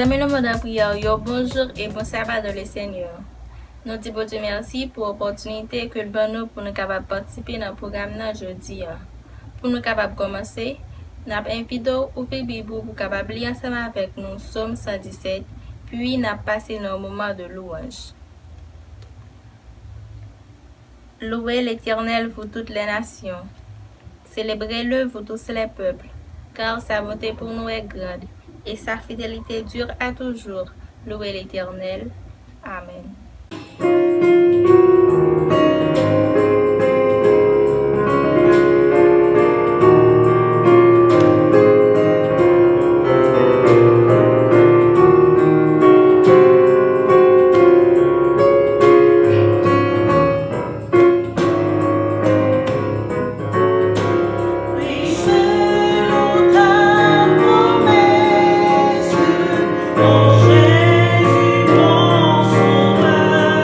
Amis le mot en prière, yo bonjour et bon sabbat dans le Seigneur. Nous disons Dieu merci pour l'opportunité que nous avons pour nous capables participer dans le programme aujourd'hui. Pour nous capables commencer, nous avons invité ouvrir Bible pour capable lire ensemble avec nous Somme 117, puis nous avons passé dans un moment de louange. Louez l'Éternel vous toutes les nations. Célébrez-le vous tous les peuples, car sa bonté pour nous est grande et sa fidélité dure à toujours. Louez l'Éternel. Amen. Oh Jésus, mon sauveur.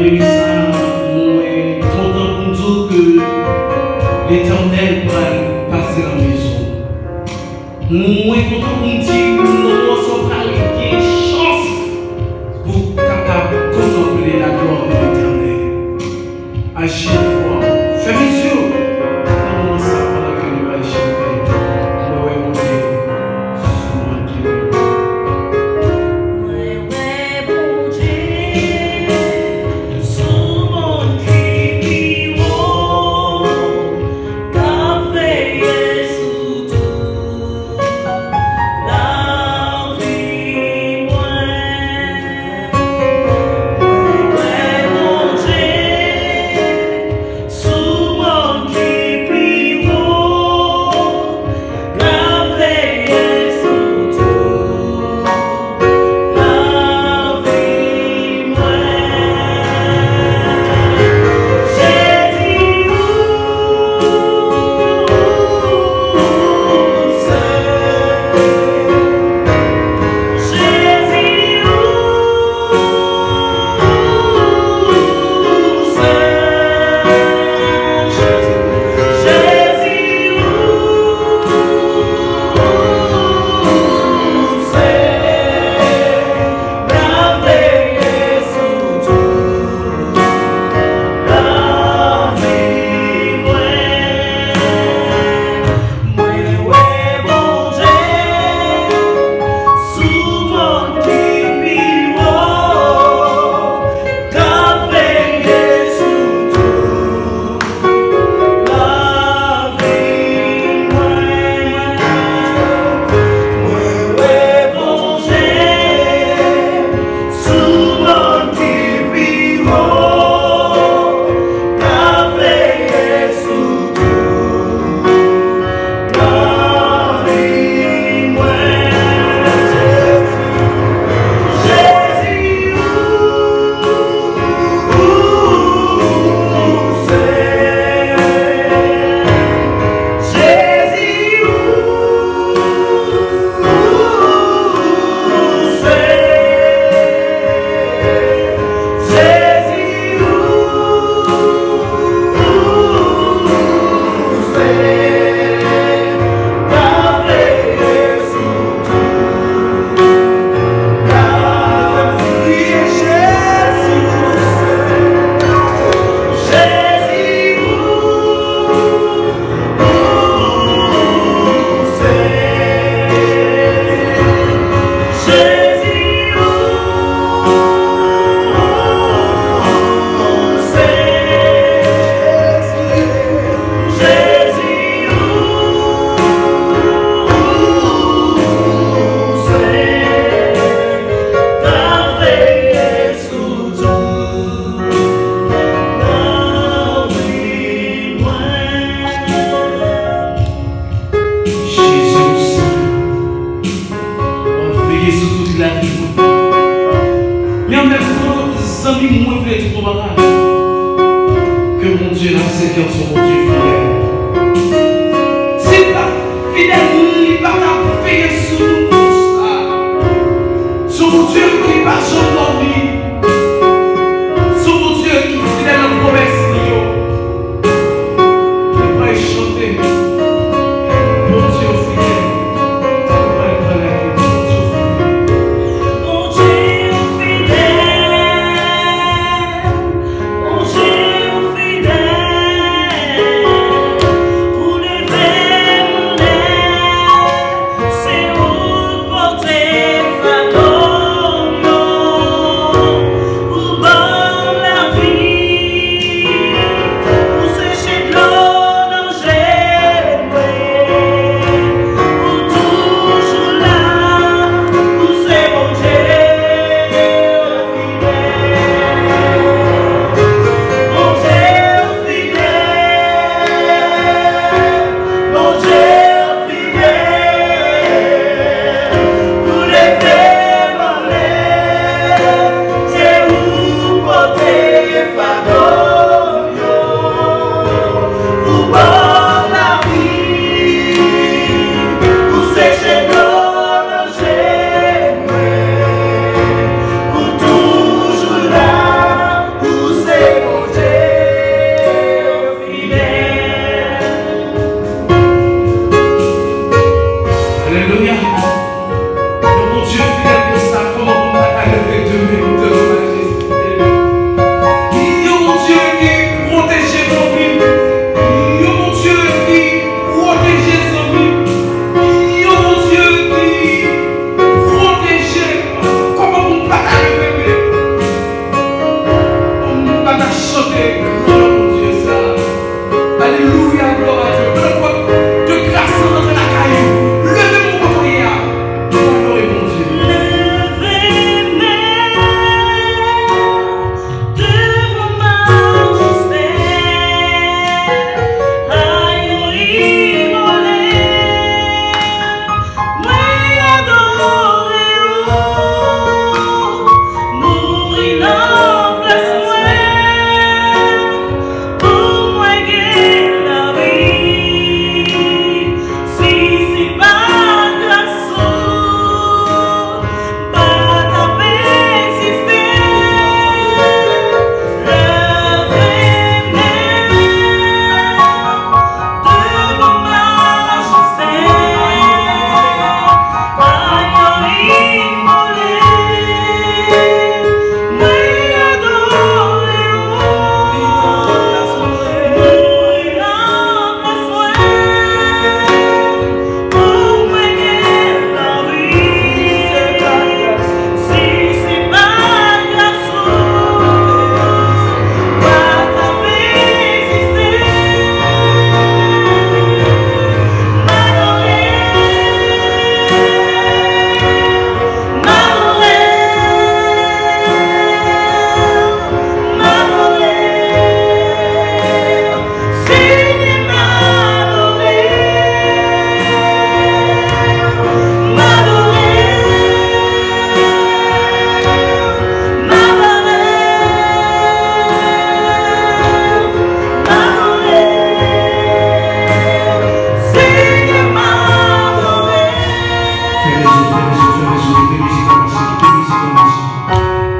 après ça, nous sommes contents pour dire que l'Éternel va passer dans la maison. Nous sommes contents pour dire que nous sommes une chance pour capable de contempler la gloire de l'Éternel. À chaque fois, fais mes yeux. Comment ça, pendant que nous allons chanter, nous allons monter sur mon Dieu. Oh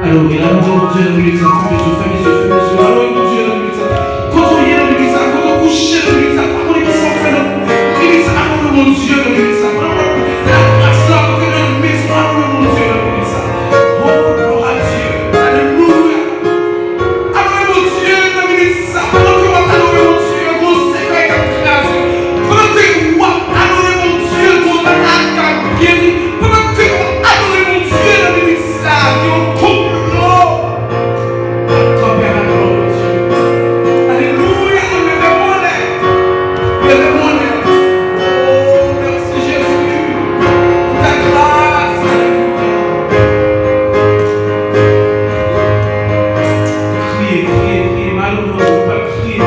Alors, il a mon Dieu dans le milieu de ça. Fais mes yeux. Alors, mon Dieu dans le milieu de ça. Quand on y est dans le milieu de ça, quand on couche dans le milieu de ça, quand on est sans faire dans le milieu de ça, alors, mon Dieu dans le milieu de ça. La grâce là, quand on est dans la maison, alors, mon Dieu dans le milieu de ça. Oh, gloire à Dieu. Alléluia. Alors, mon Dieu dans le milieu de ça. Pendant que moi, alors, mon Dieu, mon Seigneur est en grâce. Pendant que moi, alors, mon Dieu, mon acte a guéri. Pendant que moi, alors, mon Dieu dans le milieu de ça, qui ont complot. Alléluia, levez-moi. Oh, merci Jésus. Ta grâce. Criez, malheureux, on va crier.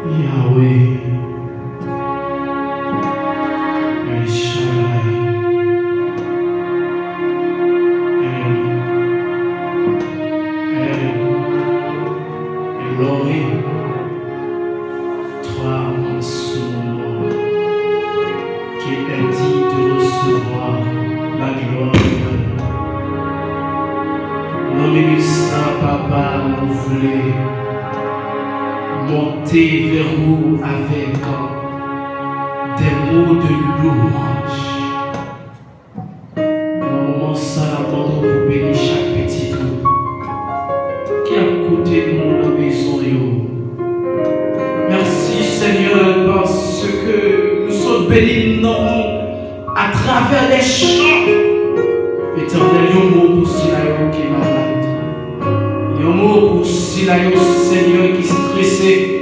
Yahweh, El Shaddai, Elohim, toi en ce moment. porter vers vous avec des mots de louange. Dans le moment ça, la bande pour bénir chaque petit trou qui a côté de nous dans la maison. Merci Seigneur parce que nous sommes bénis dans nous à travers les chants. Éternel, il y a un mot pour Silayo qui est malade. Il y a un mot pour Silayo, Seigneur, qui est stressé.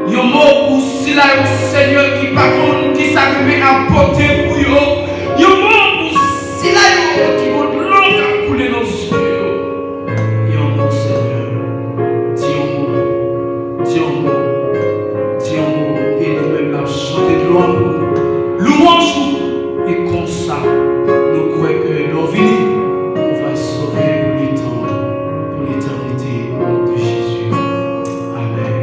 Il y a un mot pour Silayo, Seigneur, qui par contre, qui s'arrive à porter pour eux. Il y a un mot pour Silayo qui va de l'eau à couler dans les yeux. Il y a un mot, Seigneur. Dis un mot. Dis un mot. Dis un mot. Et nous-mêmes, la chanter de louange. Louange. Et comme ça, nous croyons que l'on vit, on va sauver pour le temps, pour l'éternité, au nom de Jésus. Amen.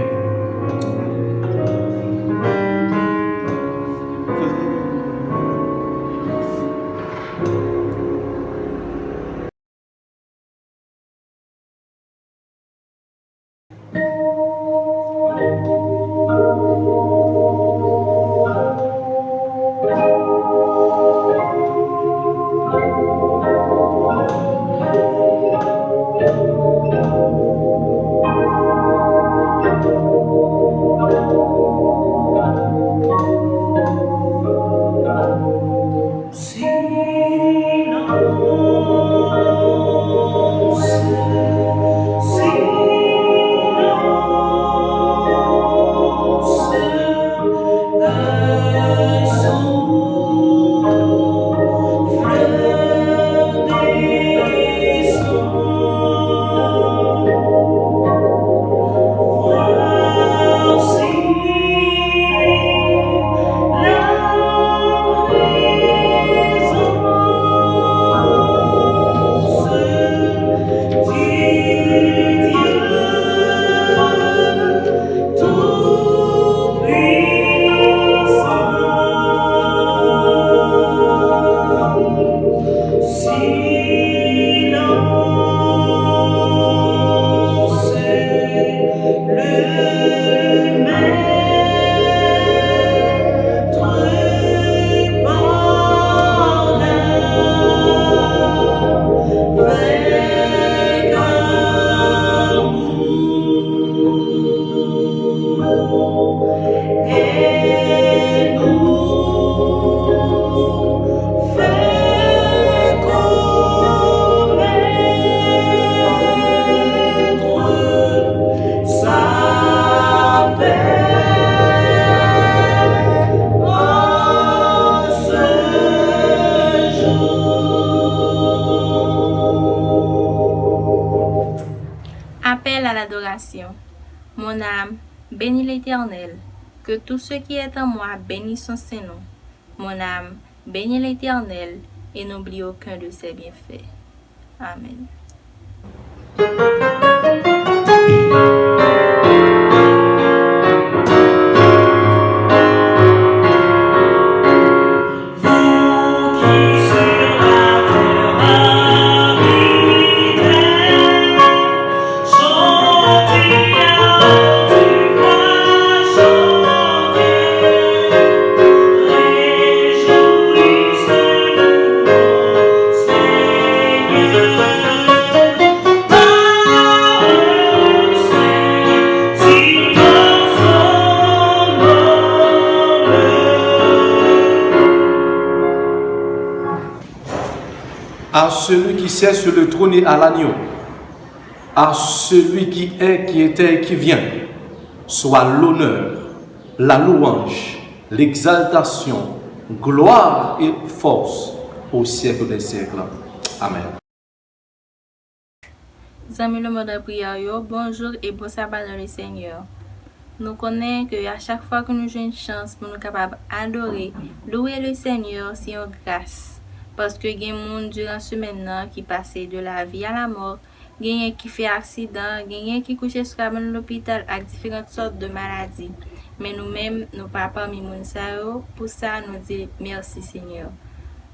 Appel à l'adoration. Mon âme, bénis l'Éternel. Que tout ce qui est en moi bénisse son Saint-Nom. Mon âme, bénis l'Éternel et n'oublie aucun de ses bienfaits. Amen. À celui qui siège sur le trône et à l'agneau, à celui qui est, qui était et qui vient, soit l'honneur, la louange, l'exaltation, gloire et force au siècle des siècles. Amen. Amis le mode de prière, bonjour et bon sabbat dans le Seigneur. Nous connaissons qu'à chaque fois que nous avons une chance pour nous capables d'adorer, louer le Seigneur, c'est une grâce. Parce que il y a des gens durant ce semaine qui passent de la vie à la mort, il y a qui fait accident, il y a qui couchent sur l'hôpital avec différentes sortes de maladies. Mais nous-mêmes, nous pas parmi les pour ça nous disons merci Seigneur.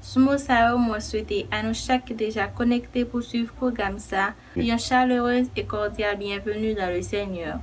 Sous mot ça, moi souhaite à nous chaque qui déjà connecté pour suivre le programme ça, une chaleureuse et cordiale bienvenue dans le Seigneur.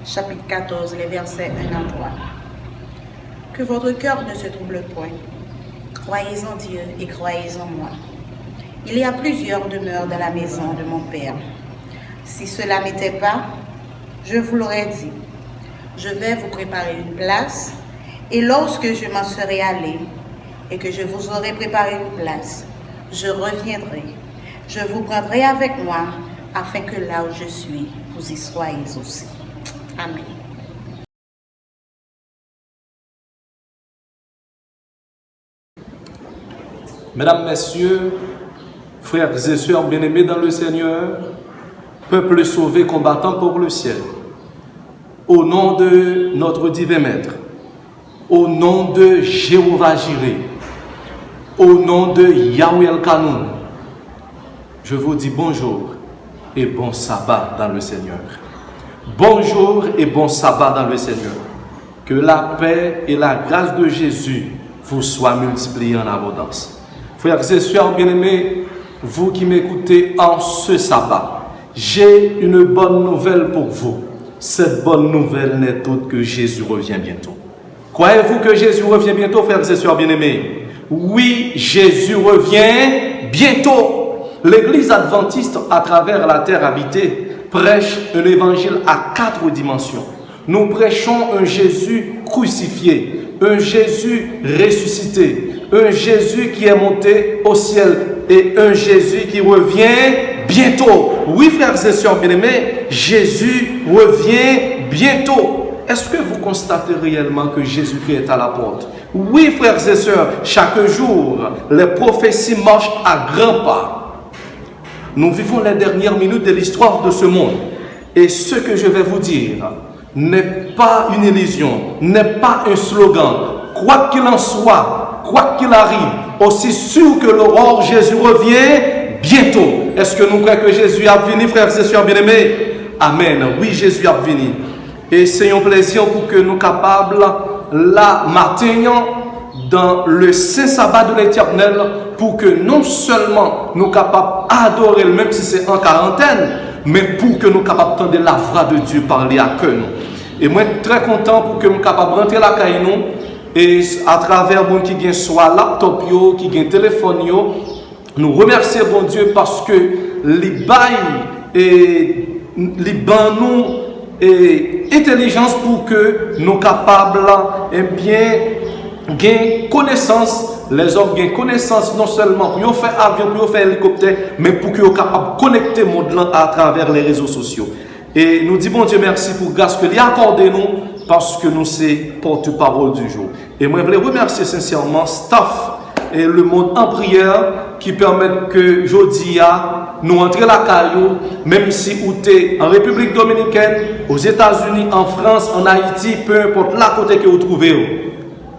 chapitre 14, les versets 1 à 3. Que votre cœur ne se trouble point. Croyez en Dieu et croyez en moi. Il y a plusieurs demeures dans la maison de mon Père. Si cela n'était pas, je vous l'aurais dit. Je vais vous préparer une place, et lorsque je m'en serai allé et que je vous aurai préparé une place, je reviendrai. Je vous prendrai avec moi, afin que là où je suis, vous y soyez aussi. Amen. Mesdames, Messieurs, frères et sœurs bien-aimés dans le Seigneur, peuple sauvé combattant pour le ciel, au nom de notre divin Maître, au nom de Jéhovah Jireh, au nom de Yahweh El-Kanoun, je vous dis bonjour et bon sabbat dans le Seigneur. Bonjour et bon sabbat dans le Seigneur. Que la paix et la grâce de Jésus vous soient multipliées en abondance. Frères et sœurs bien-aimés, vous qui m'écoutez en ce sabbat, j'ai une bonne nouvelle pour vous. Cette bonne nouvelle n'est autre que Jésus revient bientôt. Croyez-vous que Jésus revient bientôt, frères et sœurs bien-aimés? Oui, Jésus revient bientôt. L'Église adventiste à travers la terre habitée prêche un évangile à 4 dimensions. Nous prêchons un Jésus crucifié, un Jésus ressuscité, un Jésus qui est monté au ciel et un Jésus qui revient bientôt. Oui, frères et sœurs bien-aimés, Jésus revient bientôt. Est-ce que vous constatez réellement que Jésus-Christ est à la porte? Oui, frères et sœurs, chaque jour, les prophéties marchent à grands pas. Nous vivons les dernières minutes de l'histoire de ce monde. Et ce que je vais vous dire n'est pas une illusion, n'est pas un slogan. Quoi qu'il en soit, quoi qu'il arrive, aussi sûr que l'aurore, Jésus revient bientôt. Est-ce que nous croyons que Jésus a venu, frères et sœurs bien-aimés? Amen. Oui, Jésus a venu. Et c'est un plaisir pour que nous soyons capables, là, maintenant, dans le saint sabbat de l'Éternel, pour que non seulement nous soyons capables d'adorer, même si c'est en quarantaine, mais pour que nous soyons capables d'entendre la voix de Dieu parler à cœur nous. Et moi, je suis très content pour que nous soyons capables de rentrer la caille nous, et à travers bon qui gagne soit laptop, qui gagne téléphone, nous remercions bon Dieu parce que les bails et les nous et intelligence pour que nous capables et bien gain connaissance, les hommes gain connaissance non seulement pour faire avion, pour faire hélicoptère, mais pour que soient capables de connecter le monde à travers les réseaux sociaux. Et nous disons bon Dieu merci pour grâce que lui accordé nous parce que nous sommes porte-parole du jour. Et moi je voulais remercier sincèrement staff et le monde en prière qui permettent que jeudi nous entrions la caillou, même si vous êtes en République Dominicaine, aux États-Unis, en France, en Haïti, peu importe la côté que vous trouvez,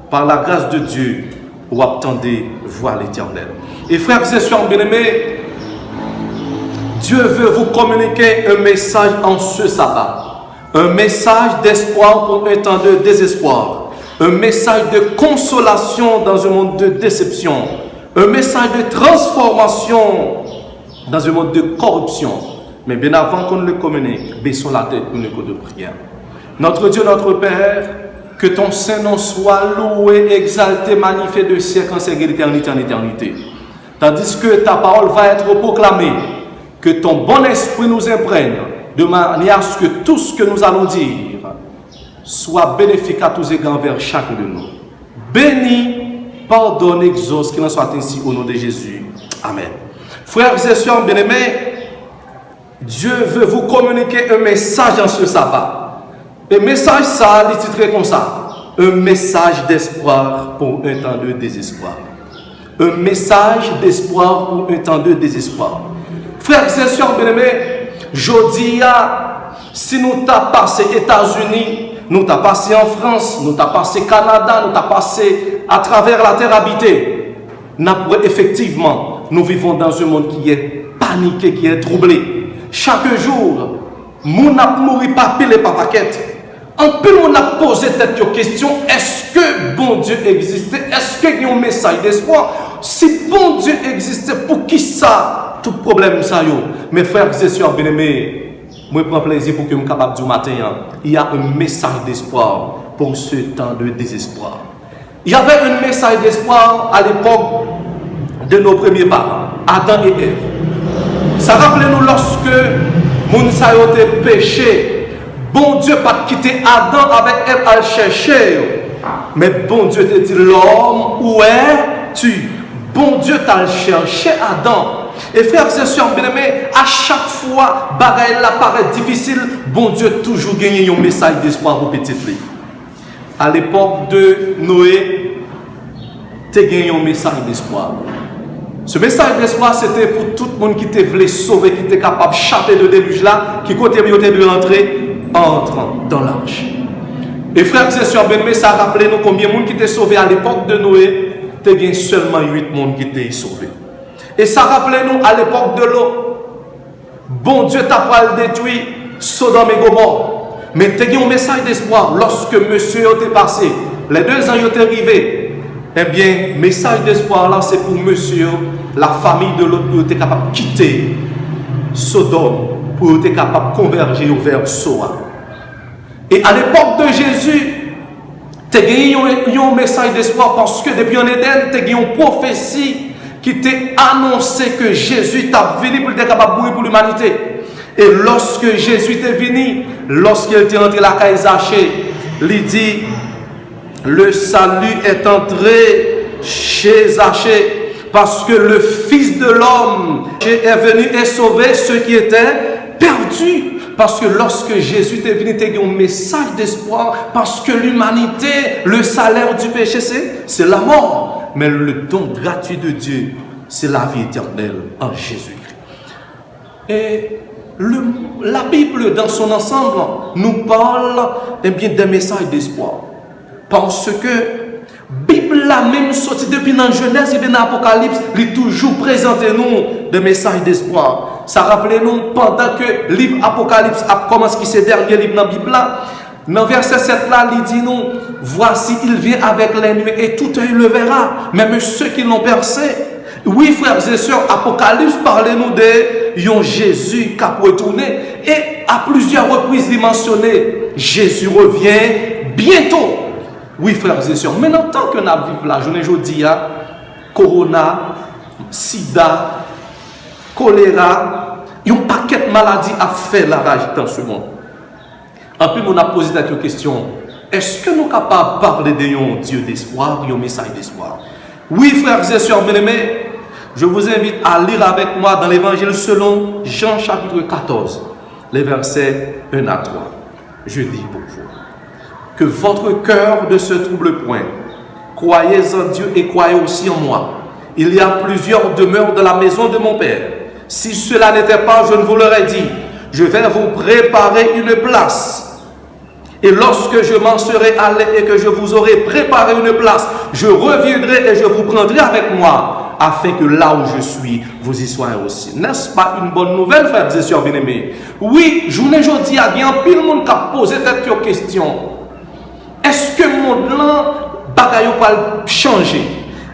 par la grâce de Dieu, vous attendez voir l'Éternel. Et frères et sœurs bien-aimés, Dieu veut vous communiquer un message en ce sabbat. Un message d'espoir pour un temps de désespoir. Un message de consolation dans un monde de déception. Un message de transformation dans un monde de corruption. Mais bien avant qu'on ne le communique, baissons la tête pour une écho de prière. Notre Dieu, notre Père, que ton Saint-Nom soit loué, exalté, magnifié de siècle en siècle, d'éternité en éternité. Tandis que ta parole va être proclamée, que ton bon esprit nous imprègne, de manière à ce que tout ce que nous allons dire soit bénéfique à tous égards envers chacun de nous. Bénis, pardonne, exauce, qu'il en soit ainsi au nom de Jésus. Amen. Frères et sœurs bien-aimés, Dieu veut vous communiquer un message en ce sabbat. Et message ça, il est titré comme ça. Un message d'espoir pour un temps de désespoir. Un message d'espoir pour un temps de désespoir. Frères et sœurs bien-aimés, jeudi, si nous t'avons passé aux États-Unis, nous t'avons passé en France, nous t'avons passé au Canada, nous t'avons passé à travers la terre habitée, effectivement, nous vivons dans un monde qui est paniqué, qui est troublé. Chaque jour, nous n'avons mouru pas pile et pas paquette. En plus, on a posé cette question, est-ce que bon Dieu existait? Est-ce qu'il y a un message d'espoir? Si bon Dieu existait, pour qui ça? Tout problème ça yo. Mes frères et sœurs bien-aimés, moi je prends plaisir pour que je sois capable du matin. Il y a un message d'espoir pour ce temps de désespoir. Il y avait un message d'espoir à l'époque de nos premiers parents, Adam et Ève. Ça rappelez-nous lorsque Mounsa était péché, bon Dieu pas quitté Adam avec Ève à le chercher. Mais bon Dieu te dit, l'homme, où es-tu? Bon Dieu t'a cherché Adam. Et frères et sœurs bien-aimés, à chaque fois, bagaille là paraît difficile, bon Dieu toujours gagné un message d'espoir pour petit filles. À l'époque de Noé, tu as gagné un message d'espoir. Ce message d'espoir, c'était pour tout le monde qui te voulait sauver, qui était capable de chapper de déluge là, qui côté de rentrer, entre dans l'arche. Et frères et sœurs bien-aimés, ça rappelait nous combien de monde qui était sauvé à l'époque de Noé, tu as gagné seulement 8 personnes qui étaient sauvés. Et ça rappelait nous à l'époque de l'eau. Bon Dieu t'a pas détruit Sodome et Gomorrhe. Mais tu as eu un message d'espoir lorsque monsieur était passé. Les 2 ans étaient arrivés. Eh bien, message d'espoir là, c'est pour monsieur, la famille de l'autre, pour être capable de quitter Sodome, pour être capable de converger vers Soa. Et à l'époque de Jésus, tu as eu un message d'espoir parce que depuis en Éden, tu as eu une prophétie qui t'a annoncé que Jésus t'a venu pour être capable de mourir pour l'humanité. Et lorsque Jésus est venu, lorsqu'il était entré la caille Zachée, il dit, le salut est entré chez Zachée, parce que le Fils de l'homme est venu et sauver ceux qui étaient perdus. Parce que lorsque Jésus est venu, il y a un message d'espoir. Parce que l'humanité, le salaire du péché, c'est la mort. Mais le don gratuit de Dieu, c'est la vie éternelle en Jésus-Christ. Et la Bible, dans son ensemble, nous parle d'un message d'espoir. Parce que Bible la même sortie depuis dans Genèse et dans l'Apocalypse, il est toujours présenté nous des messages d'espoir. Ça rappelle nous pendant que le livre Apocalypse a commencé, qui c'est le dernier livre dans la Bible là, dans verset 7 là, il dit nous, voici il vient avec les nuées et tout œil le verra, même ceux qui l'ont percé. Oui, frères et sœurs, Apocalypse parle-nous de Jésus qui a retourné et à plusieurs reprises il mentionné Jésus revient bientôt. Oui, frères et sœurs, mais en tant que nous vivons la journée aujourd'hui, Corona, Sida, choléra, il y a un paquet de maladies à faire la rage dans ce monde. En plus, on a posé cette question, est-ce que nous sommes capables de parler d'un Dieu d'espoir, d'un message d'espoir? Oui, frères et sœurs, bien-aimés, je vous invite à lire avec moi dans l'évangile selon Jean chapitre 14, les versets 1 à 3. Je dis pour vous, que votre cœur ne se trouble point. Croyez en Dieu et croyez aussi en moi. Il y a plusieurs demeures dans la maison de mon Père. Si cela n'était pas, je ne vous l'aurais dit. Je vais vous préparer une place. Et lorsque je m'en serai allé et que je vous aurai préparé une place, je reviendrai et je vous prendrai avec moi, afin que là où je suis, vous y soyez aussi. N'est-ce pas une bonne nouvelle, frères et sœurs bien-aimés? Oui, journée aujourd'hui, il y a pile de monde qui a posé cette question. Est-ce que le monde là, bagaille va changer?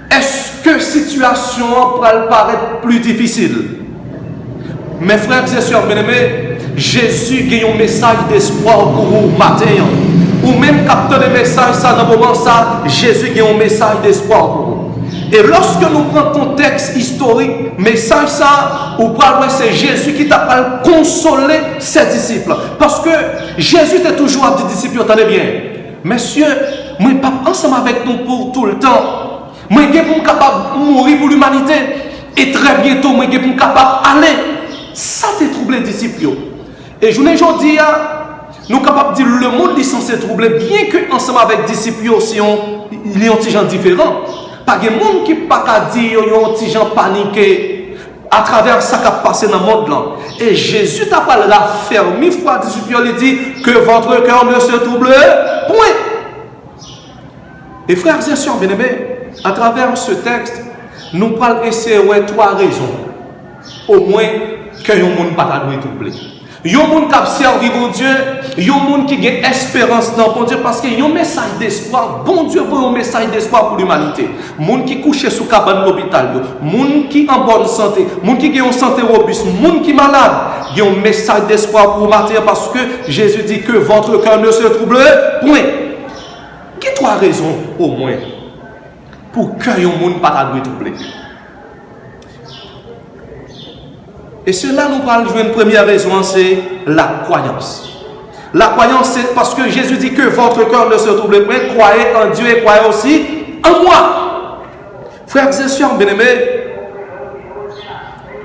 Est-ce que la situation va paraître plus difficile? Mes frères et sœurs bien-aimés, Jésus a un message d'espoir pour vous matin. Ou même capter le message, ça dans le moment ça, Jésus a un message d'espoir pour vous. Et lorsque nous prenons le contexte historique, message ça, ou c'est Jésus qui t'a consolé ses disciples. Parce que Jésus était toujours à des disciples, entendez bien. Messieurs, moi, pas ensemble avec nous pour tout le temps. Moi, je suis capable de mourir pour l'humanité. Et très bientôt, moi, je suis capable d'aller. Ça, c'est troubler les disciples. Et je vous dis, nous sommes capables de dire que le monde est censé troubler, bien que ensemble avec les disciples, il y a des gens différents. Pas de monde qui ne peut pas dire qu'il y a des gens paniqués à travers ce qui a passé dans le monde. Là. Et Jésus t'a pas la ferme fois disciples, il dit que votre cœur ne se trouble point. Et frères et sœurs bien-aimés, à travers ce texte, nous parlons essayer de trois raisons. Au moins, que le monde ne pas troubler. Il y a des gens qui servent bon Dieu, il y a des gens qui ont espérance dans bon Dieu parce qu'il y a un message d'espoir. Bon Dieu veut un message d'espoir pour l'humanité. Les gens qui couchent sous cabane de l'hôpital, les gens qui sont en bonne santé, les gens qui ont une santé robuste, les gens qui sont malades, il y a un message d'espoir pour matin parce que Jésus dit que votre cœur ne se trouble point. Il y a trois raisons au moins pour que le monde ne pas troubler. Et cela nous parle d'une première raison, c'est la croyance. La croyance, c'est parce que Jésus dit que votre cœur ne se trouble point, croyez en Dieu et croyez aussi en moi. Frères et sœurs bien-aimés,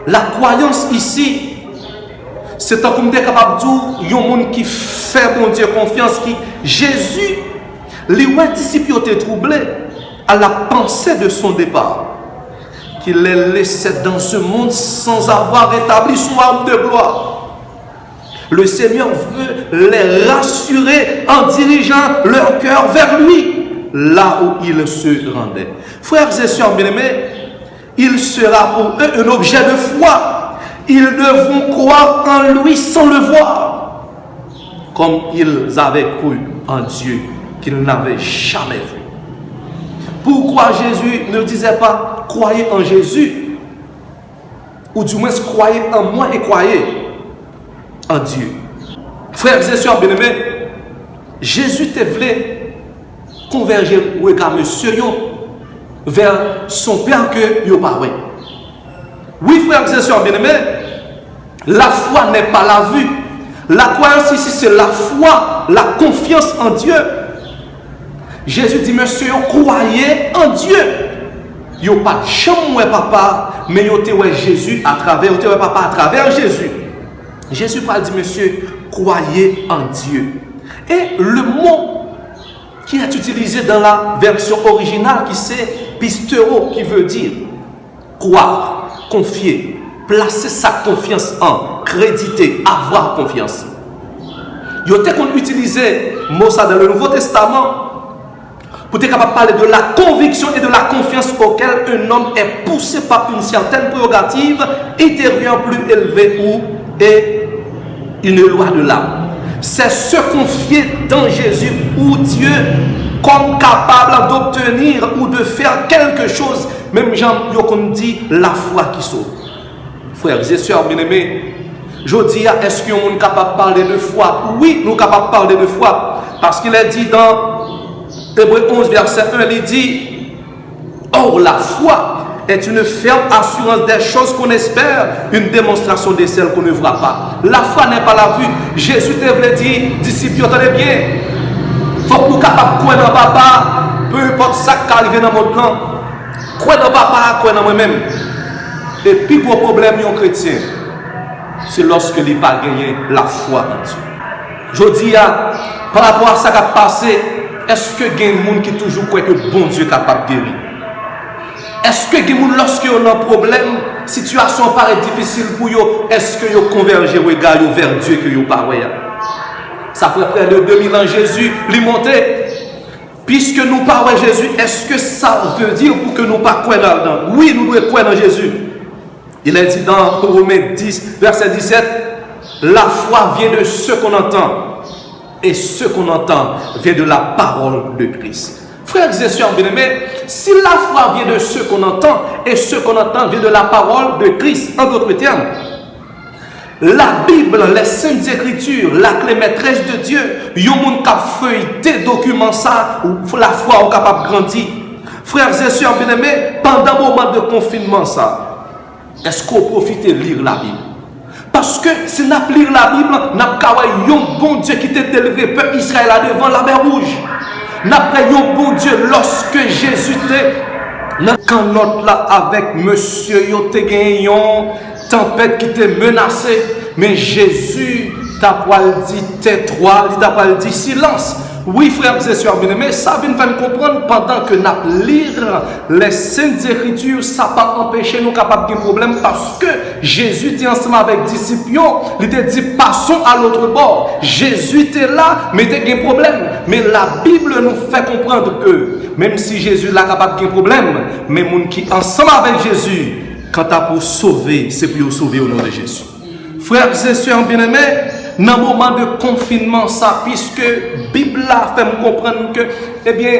la croyance ici, c'est un comme capable de dire, il y a un monde qui fait bon Dieu confiance, qui Jésus, les disciples ont été troublés à la pensée de son départ. Qu'il les laissait dans ce monde sans avoir établi son arme de gloire. Le Seigneur veut les rassurer en dirigeant leur cœur vers lui, là où ils se rendaient. Frères et sœurs bien-aimés, il sera pour eux un objet de foi. Ils devront croire en lui sans le voir, comme ils avaient cru en Dieu qu'ils n'avaient jamais vu. Pourquoi Jésus ne disait pas croyez en Jésus, ou du moins croyez en moi et croyez en Dieu? Frères et sœurs bien-aimés, Jésus te voulait converger le regard monsieur vers son Père que vous parlez. Oui, frères et sœurs bien-aimés, la foi n'est pas la vue. La croyance ici, c'est la foi, la confiance en Dieu. Jésus dit, monsieur, croyez en Dieu. Il n'y a pas de chambre, papa, mais il y a Jésus à travers, papa à travers Jésus. Jésus parle dit, monsieur, croyez en Dieu. Et le mot qui est utilisé dans la version originale, qui c'est pistero, qui veut dire croire, confier, placer sa confiance en, créditer, avoir confiance. Il y a qu'on utilisait mot ça dans le Nouveau Testament pour être capable de parler de la conviction et de la confiance auquel un homme est poussé par une certaine prérogative intérieure plus élevée ou est une loi de l'âme. C'est se confier dans Jésus ou Dieu comme capable d'obtenir ou de faire quelque chose. Même Jean qu'on dit la foi qui sauve. Frères et sœurs bien-aimés, je dis, est-ce qu'on est capable de parler de foi? Oui, nous sommes capables de parler de foi. Parce qu'il est dit dans Hébreux 11, verset 1, il dit, or la foi est une ferme assurance des choses qu'on espère, une démonstration de celles qu'on ne voit pas. La foi n'est pas la vue. Jésus te voulait dire, disciples, attendez bien, il faut que nous soyons capables de croire dans papa, peu importe ce qui arrive dans mon plan, croire dans papa, croire dans moi-même. Et puis pour problème, les chrétiens, c'est lorsque il n'a pas gagné la foi en Dieu. Je dis, par rapport à ce qui a passé, est-ce que il y a des gens qui toujours croient que bon Dieu est capable de guérir? Est-ce que les gens, lorsqu'ils ont un problème, situation paraît difficile pour eux, est-ce qu'ils convergent vers Dieu que ils parlent? Ça fait près de 2000 ans Jésus lui monté. Puisque nous parlons de Jésus, est-ce que ça veut dire pour que nous ne pas croire dans? Oui, nous devons croire dans Jésus. Il est dit dans Romains 10, verset 17, la foi vient de ce qu'on entend. Et ce qu'on entend vient de la parole de Christ. Frères et sœurs bien-aimés, si la foi vient de ce qu'on entend, et ce qu'on entend vient de la parole de Christ, en d'autres termes, la Bible, les Saintes Écritures, la clé maîtresse de Dieu, il y a des gens qui ont feuilleté document ça, où la foi est capable de grandir. Frères et sœurs bien-aimés, pendant le moment de confinement, ça, est-ce qu'on profite de lire la Bible? Parce que si nous lisons la Bible, nous avons un bon Dieu qui t'a délivré peuple Israël devant la mer Rouge. Nous avons un bon Dieu lorsque Jésus était quand notre là avec monsieur yo te gagné tempête qui te menacé, mais Jésus t'a pas dit tais-toi, il t'a pas dit silence. Oui, frères et sœurs bien-aimés, ça vient nous comprendre pendant que nous lisons les Saintes Écritures, ça n'a pas empêché nous capables de problème parce que Jésus était ensemble avec les disciples, il te dit passons à l'autre bord. Jésus était là, mais il y a un problème. Mais la Bible nous fait comprendre que même si Jésus est capable de problème, mais les gens qui sont ensemble avec Jésus, quand tu as pour sauver, c'est pour sauver au nom de Jésus. Frères et sœurs bien-aimés, dans le moment de confinement, ça, puisque la Bible fait me comprendre que, eh bien,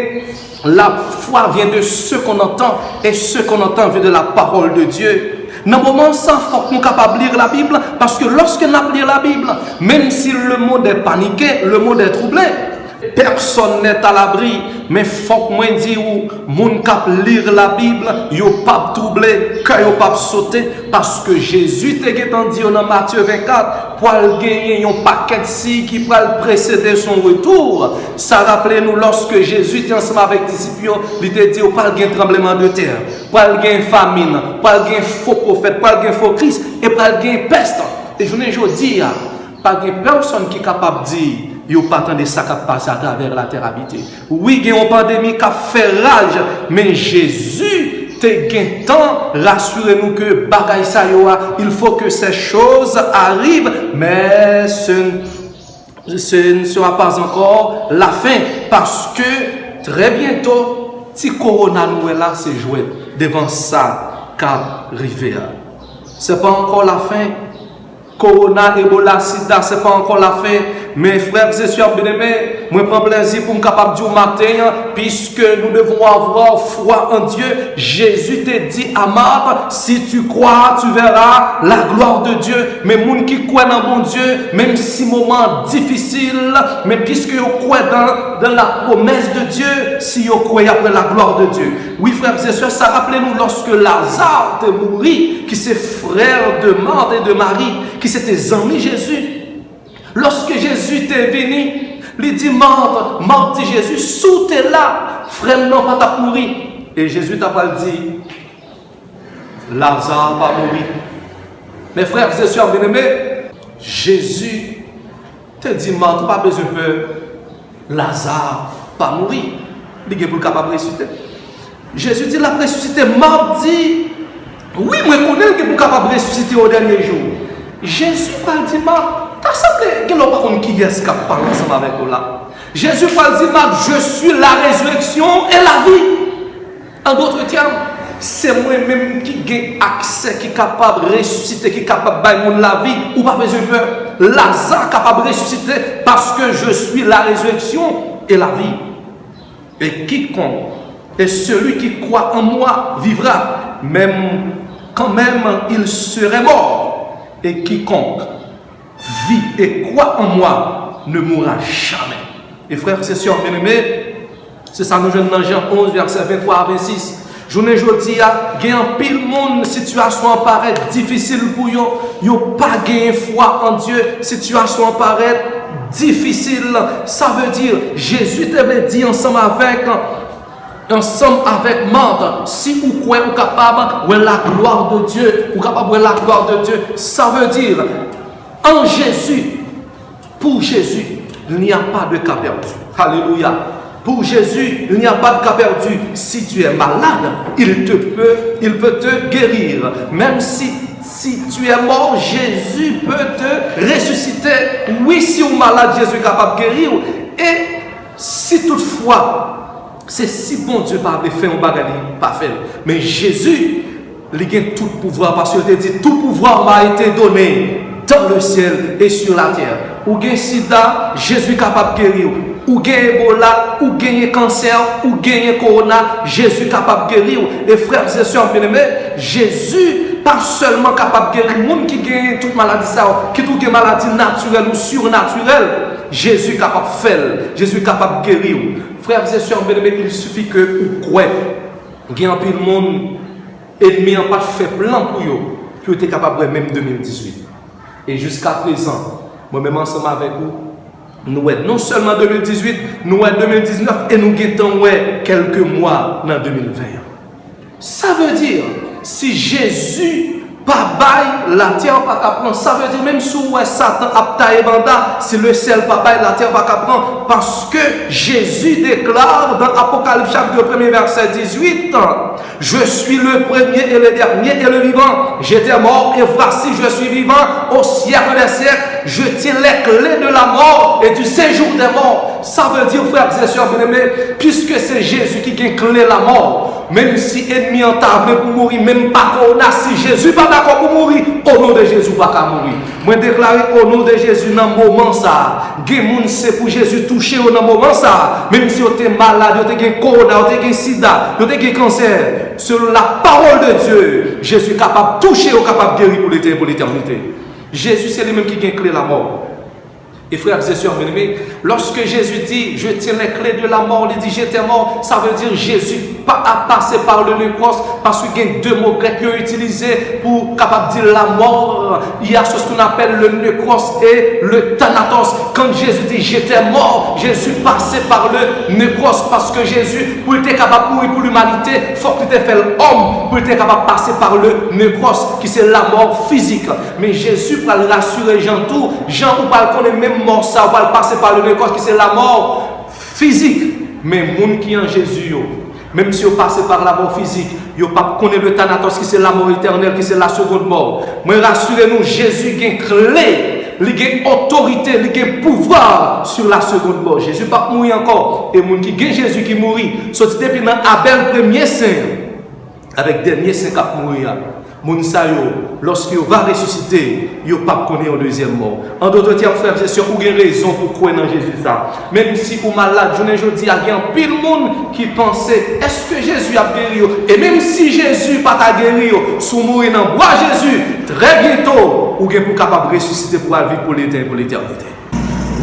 la foi vient de ce qu'on entend, et ce qu'on entend vient de la parole de Dieu. Dans le moment, ça, il faut que nous soyons capables de lire la Bible, parce que lorsque nous lisons la Bible, même si le monde est paniqué, le monde est troublé, personne n'est à l'abri, mais il faut que moi dire où moun k'ap lire la Bible, yo pas troublé, que yo pas sauté parce que Jésus te dit dans Matthieu 24 pour gagner un paquet si qui pour précéder son retour. Ça rappelez nous lorsque Jésus était ensemble avec les disciples, il te dit pas gagner tremblement de terre, pas gagner famine, pas gagner faux prophète, pas gagner faux Christ et pas gagner peste. Et je ne dis pas de personne qui est capable de dire il n'y a pas tant de ça qui passe à travers la terre habitée. Oui, il y a une pandémie qui a fait rage, mais Jésus te gagne temps, rassurez-nous que bagaille ça il faut que ces choses arrivent, mais ce ne sera pas encore la fin, parce que très bientôt, si Corona nous est là, c'est joué devant ça qu'a arrivé. Ce n'est pas encore la fin. Corona, Ebola, Sida, ce n'est pas encore la fin. Mes frères et sœurs bien-aimés, moi prends plaisir pour me capable de dire au matin, puisque nous devons avoir foi en Dieu. Jésus te dit à Marthe, si tu crois, tu verras la gloire de Dieu. Mais les gens qui croient dans bon Dieu, même si moment difficile, mais puisque vous croyez dans la promesse de Dieu, si vous croyez après la gloire de Dieu. Oui, frères et sœurs, ça rappelez-nous lorsque Lazare est mort, qui c'est frère de Marthe et de Marie, qui c'était amis Jésus. Lorsque Jésus est venu, il dit Marthe dit Jésus, sous t'es là, frère non pas t'a mourir. Et Jésus t'a pas dit, Lazare pas mourir. Mes frères et sœurs bien-aimés, Jésus te dit, Marthe, pas besoin de peur. Lazare, pas mourir. Il est pour capable de ressusciter. Jésus dit, la ressuscité. Marthe dit, oui, moi, je connais qu'il est pour capable de ressusciter au dernier jour. Jésus parle dit, Marthe, t'as semblé que l'on parle qui est-ce qui parle ensemble avec nous là. Jésus parle dit, Marthe, je suis la résurrection et la vie. En d'autres termes, c'est moi-même qui ai accès, qui est capable de ressusciter, qui est capable de faire la vie, ou pas besoin de peur. Lazare est capable de ressusciter parce que je suis la résurrection et la vie. Et quiconque, et celui qui croit en moi vivra, même quand même il serait mort. Et quiconque vit et croit en moi ne mourra jamais. Et frères et sœurs bien-aimés, c'est ça nous jeunes dans Jean 11, verset 23 à 26. Journée jodi a gen pile monde situation paraît difficile pour yo, yo pas gain foi en Dieu, situation paraît difficile. Ça veut dire Jésus t'avait dit ensemble avec Marthe, si vous croyez vous capable de la gloire de Dieu, vous capable de la gloire de Dieu, ça veut dire en Jésus, pour Jésus, il n'y a pas de cas perdu. Alléluia. Pour Jésus, il n'y a pas de cas perdu. Si tu es malade, il peut te guérir. Même si tu es mort, Jésus peut te ressusciter. Oui, si tu es malade, Jésus est capable de guérir. Et si toutefois, c'est si bon Dieu pas fait un bagage, pas fait. Mais Jésus, il a tout pouvoir parce qu'il a dit tout pouvoir m'a été donné dans le ciel et sur la terre. Ou gen sida, Jésus est capable de guérir. Ou gen Ebola, ou gen cancer, ou gen corona, Jésus est capable de guérir. Et frères et sœurs bien-aimés, Jésus pas seulement capable de guérir les gens qui gagnent toute maladie, qui ont une maladie naturelle ou surnaturelle. Jésus est capable de faire. Jésus est capable de guérir. Frères et sœurs bien-aimés, il suffit que vous croyez. Il y a un peu de monde ennemi n'a pas fait plan pour eux, qui ont été capables de même 2018. Et jusqu'à présent, moi-même ensemble avec vous, nous sommes non seulement 2018, nous sommes 2019 et nous guettons quelques mois dans 2020. Ça veut dire, si Jésus pas bail, la terre pas prendre. Ça veut dire même si Satan a taillé banda, si le ciel pas bail, la terre pas prendre. Parce que Jésus déclare dans Apocalypse chapitre 1 verset 18, je suis le premier et le dernier et le vivant. J'étais mort et voici je suis vivant au siècle des siècles. Je tiens les clés de la mort et du séjour des morts. Ça veut dire, frères et sœurs bien-aimés, puisque c'est Jésus qui a clé la mort, même si ennemi en table pour mourir, même pas qu'on a, si Jésus pas d'accord pour mourir, au nom de Jésus pas qu'à mourir. Moi déclarer au nom de Jésus dans le moment ça, gen c'est pour Jésus toucher au moment ça, même si vous êtes malade, vous êtes corona, vous êtes sida, vous êtes cancer, selon la parole de Dieu, Jésus est capable de toucher, capable de guérir pour l'éternité. Jésus c'est lui-même qui a clé la mort. Et frères et sœurs bien-aimés, lorsque Jésus dit je tiens les clés de la mort, il dit j'étais mort, ça veut dire Jésus a passé par le nécros, parce qu'il y a deux mots grecs qui ont utilisé pour capable de dire la mort. Il y a ce qu'on appelle le nécros et le thanatos. Quand Jésus dit j'étais mort, Jésus passait par le nécros parce que Jésus, pour être capable de mourir pour l'humanité, il faut qu'il ait fait l'homme, pour être capable de passer par le nécros, qui c'est la mort physique. Mais Jésus, pour le rassurer Jean tout, Jean ou pas le connaît même mort, ça va passer par le nécros, qui c'est la mort physique. Mais les gens qui sont en Jésus, même si vous passez par la mort physique, vous ne connaissez pas le thanatos, qui c'est la mort éternelle, qui c'est la seconde mort. Mais rassurez-nous, Jésus a une clé, il a une autorité, il a un pouvoir sur la seconde mort. Jésus n'a pas mourir encore. Et les gens qui ont Jésus qui mourit, sorti depuis dans Abel premier saint, avec dernier saint qui a mourir. Lorsqu'il va ressusciter, il ne va pas connaître un deuxième mort. En d'autres termes, frères et sœurs, vous avez raison pour croire dans Jésus. Même si vous êtes malade, je ne dis à rien, pile monde qui pensait, est-ce que Jésus a guéri? Et même si Jésus n'a pas guéri, si vous mourrez dans le bois Jésus, très bientôt, vous êtes capable de ressusciter pour la vie pour l'éternité.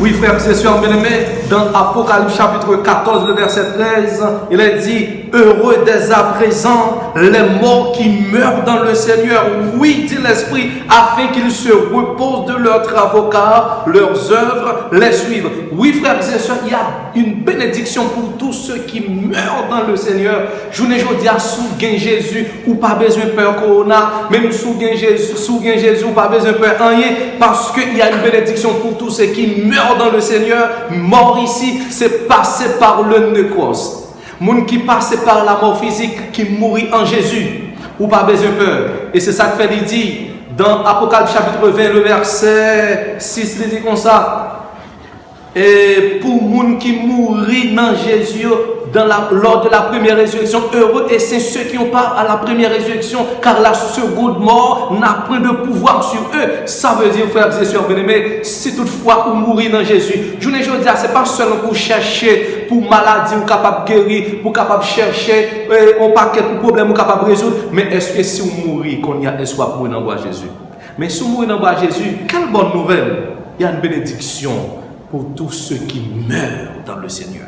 Oui, frères et sœurs bien-aimés, dans Apocalypse chapitre 14, le verset 13, il est dit, heureux dès à présent les morts qui meurent dans le Seigneur. Oui, dit l'Esprit, afin qu'ils se reposent de leurs travaux, car leurs œuvres les suivent. Oui, frères et sœurs, il y a une bénédiction pour tous ceux qui meurent dans le Seigneur. Je ne dis à sous gain Jésus, ou pas besoin de peur corona, même sous gain Jésus, ou pas besoin de peur rien, parce qu'il y a une bénédiction pour tous ceux qui meurent dans le Seigneur. Mort ici, c'est passer par le nécros. Moun qui passe par la mort physique, qui mourit en Jésus, ou pas besoin de peur. Et c'est ça que fait il dit dans Apocalypse chapitre 20, le verset 6, il dit comme ça. Et pour moun qui mourit dans Jésus, lors de la première résurrection, heureux et c'est ceux qui ont part à la première résurrection, car la seconde mort n'a point de pouvoir sur eux. Ça veut dire, frères et sœurs bien-aimés, si toutefois vous mourrez dans Jésus, je ne dis pas, ce n'est pas seulement pour chercher pour maladie ou capable de guérir, pour capable de chercher un paquet de problèmes ou capable de résoudre, mais est-ce que si vous mourrez, qu'on y a espoir pour mourir dans le Jésus? Mais si vous mourrez dans le Jésus, quelle bonne nouvelle! Il y a une bénédiction pour tous ceux qui meurent dans le Seigneur.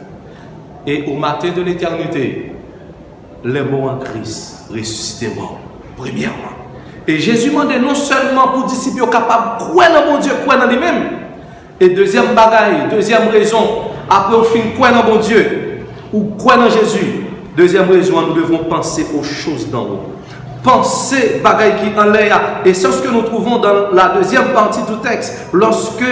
Et au matin de l'éternité, les morts en Christ ressusciteront, premièrement. Et Jésus demandait non seulement pour disciples capables de croire dans mon Dieu, croire dans lui-même. Et deuxième bagaille, deuxième raison, après au fin croire dans mon Dieu, ou croire dans Jésus, deuxième raison, nous devons penser aux choses d'en haut. Penser bagaille qui en l'air. Et c'est ce que nous trouvons dans la deuxième partie du texte, lorsque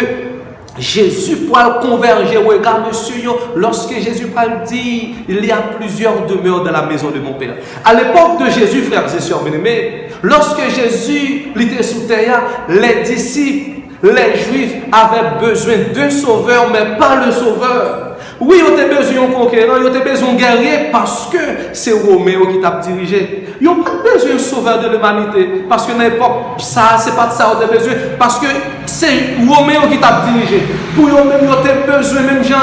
Jésus pourra converger, regarde monsieur, lorsque Jésus pourra dire, il y a plusieurs demeures dans la maison de mon Père. À l'époque de Jésus, frères et sœurs bien-aimés, lorsque Jésus était sous terre, les disciples, les Juifs avaient besoin d'un sauveur, mais pas le sauveur. Oui, ils ont besoin d'un conquérant, ils ont besoin d'un guerrier parce que c'est Roméo qui t'a dirigé. Ils n'ont pas besoin d'un sauveur de l'humanité parce que n'importe ça, c'est pas de ça qu'ils ont besoin. Parce que c'est Roméo qui t'a dirigé. Pour eux-mêmes, ils ont besoin, même gens,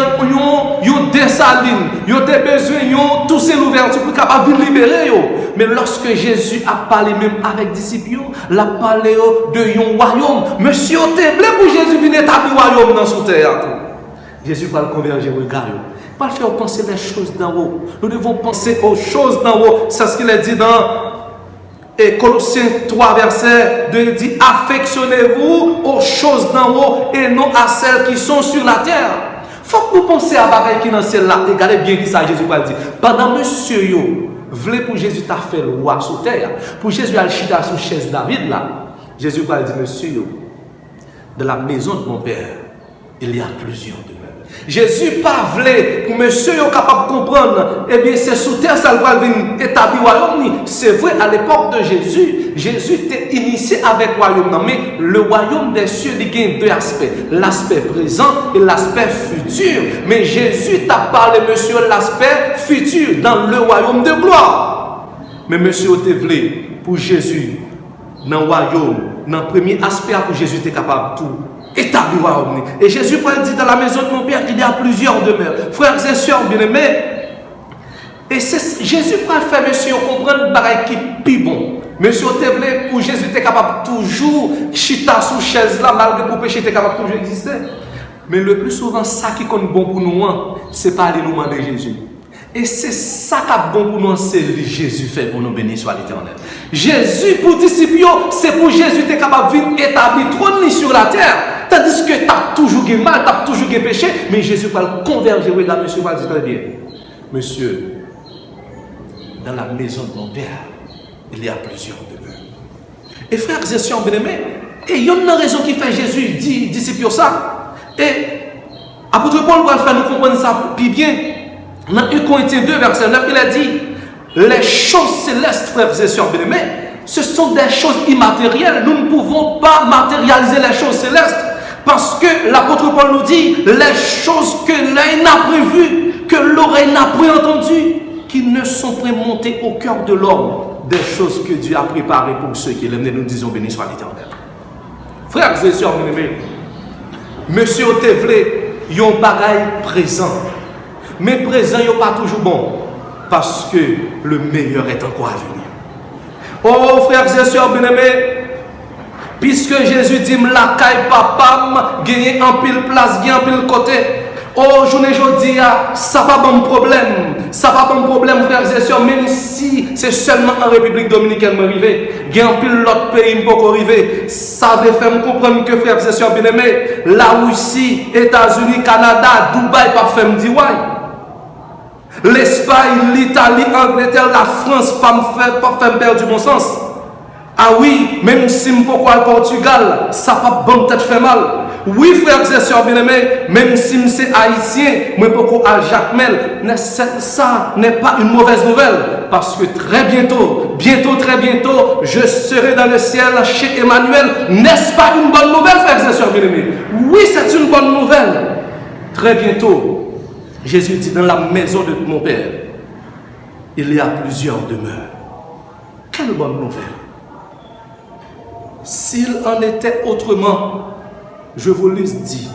ils ont des salines, ils ont besoin, ils ont tous ces ouvertures pour capable de libérer. Mais lorsque Jésus a parlé même avec les disciples, il a parlé de un royaume. Monsieur, t'es blé pour Jésus venir établir un royaume dans ce terre. Jésus va le converger, regarde. Il va faire penser les choses d'en haut. Nous devons penser aux choses d'en haut. C'est ce qu'il a dit dans Colossiens 3, verset 2. Il dit, affectionnez-vous aux choses d'en haut et non à celles qui sont sur la terre. Il faut que vous pensiez à bagaille qui est dans celle-là. Regardez bien qui ça Jésus va dire. Pendant monsieur yo, voulez pour Jésus t'a fait le roi sur terre. Pour Jésus a le chita sur chaise David là. Jésus va dire, monsieur yo, de la maison de mon Père, il y a plusieurs demeures. Jésus pas voulait pour monsieur capable de comprendre, eh bien c'est sous terre ça va venir établir royaume. C'est vrai à l'époque de Jésus, Jésus était initié avec le royaume, mais le royaume des cieux il y a deux aspects, l'aspect présent et l'aspect futur. Mais Jésus t'a parlé monsieur l'aspect futur dans le royaume de gloire. Mais monsieur te voulait pour Jésus dans le royaume, dans le premier aspect pour Jésus était capable de tout établir. Et Jésus dit dans la maison de mon Père il y a plusieurs demeures. Frères et sœurs bien-aimés, et c'est Jésus pour faire monsieur comprendre le qui est plus bon. Monsieur pour Jésus était capable toujours chita sous chaise là malgré pour péché était capable toujours exister. Mais le plus souvent ça qui compte bon pour nous, c'est pas aller nous demander Jésus. Et c'est ça qui est bon pour nous, c'est Jésus fait pour nous bénir soit l'éternel. Jésus pour disciples, c'est pour Jésus qui est capable de venir établir trône sur la terre. Tandis que tu as toujours mal, tu as toujours péché, mais Jésus va le converger. Oui, là, monsieur va dire très bien. Monsieur, dans la maison de mon Père, il y a plusieurs demeures. Et frères et sœurs bien-aimés, et il y a une raison qui fait Jésus dit disciples ça. Et apôtre Paul va faire nous comprendre ça plus bien. Dans 1 Corinthiens 2, verset 9, il a dit les choses célestes, frères et sœurs bien-aimés, ce sont des choses immatérielles. Nous ne pouvons pas matérialiser les choses célestes. Parce que l'apôtre Paul nous dit les choses que l'œil n'a pas vues, que l'oreille n'a pas entendues, qui ne sont pas montées au cœur de l'homme, des choses que Dieu a préparées pour ceux qui l'aiment. Nous disons béni soit l'Éternel. Frères et sœurs bien-aimés, monsieur Otevlé, il y a un bagaille présent. Mais présent, il n'est pas toujours bon. Parce que le meilleur est encore à venir. Oh, frères et sœurs bien-aimés, puisque Jésus dit, la caille papa, gagner en pile place, gagner en pile côté. Oh, je ne dis, ça va pas un problème. Ça va pas un problème, frères et sœurs, même si c'est seulement en République Dominicaine que arrivé. Il y a un peu l'autre pays qui peut arriver. Ça veut faire me comprendre que, frères et sœurs bien-aimés, la Russie, États-Unis, Canada, Dubaï, pas faire me dire ouais. L'Espagne, l'Italie, l'Angleterre, la France, pas faire perdre du bon sens. Ah oui, même si je pourquoi le Portugal, ça pas bon tête fait mal. Oui, frères et sœurs bien-aimés, même si je suis haïtien, je pourquoi al Jacmel, ça n'est pas une mauvaise nouvelle. Parce que très bientôt, très bientôt, je serai dans le ciel chez Emmanuel. N'est-ce pas une bonne nouvelle, frères et sœurs bien-aimés? Oui, c'est une bonne nouvelle. Très bientôt, Jésus dit, dans la maison de mon Père, il y a plusieurs demeures. Quelle bonne nouvelle! S'il en était autrement, je vous le dis,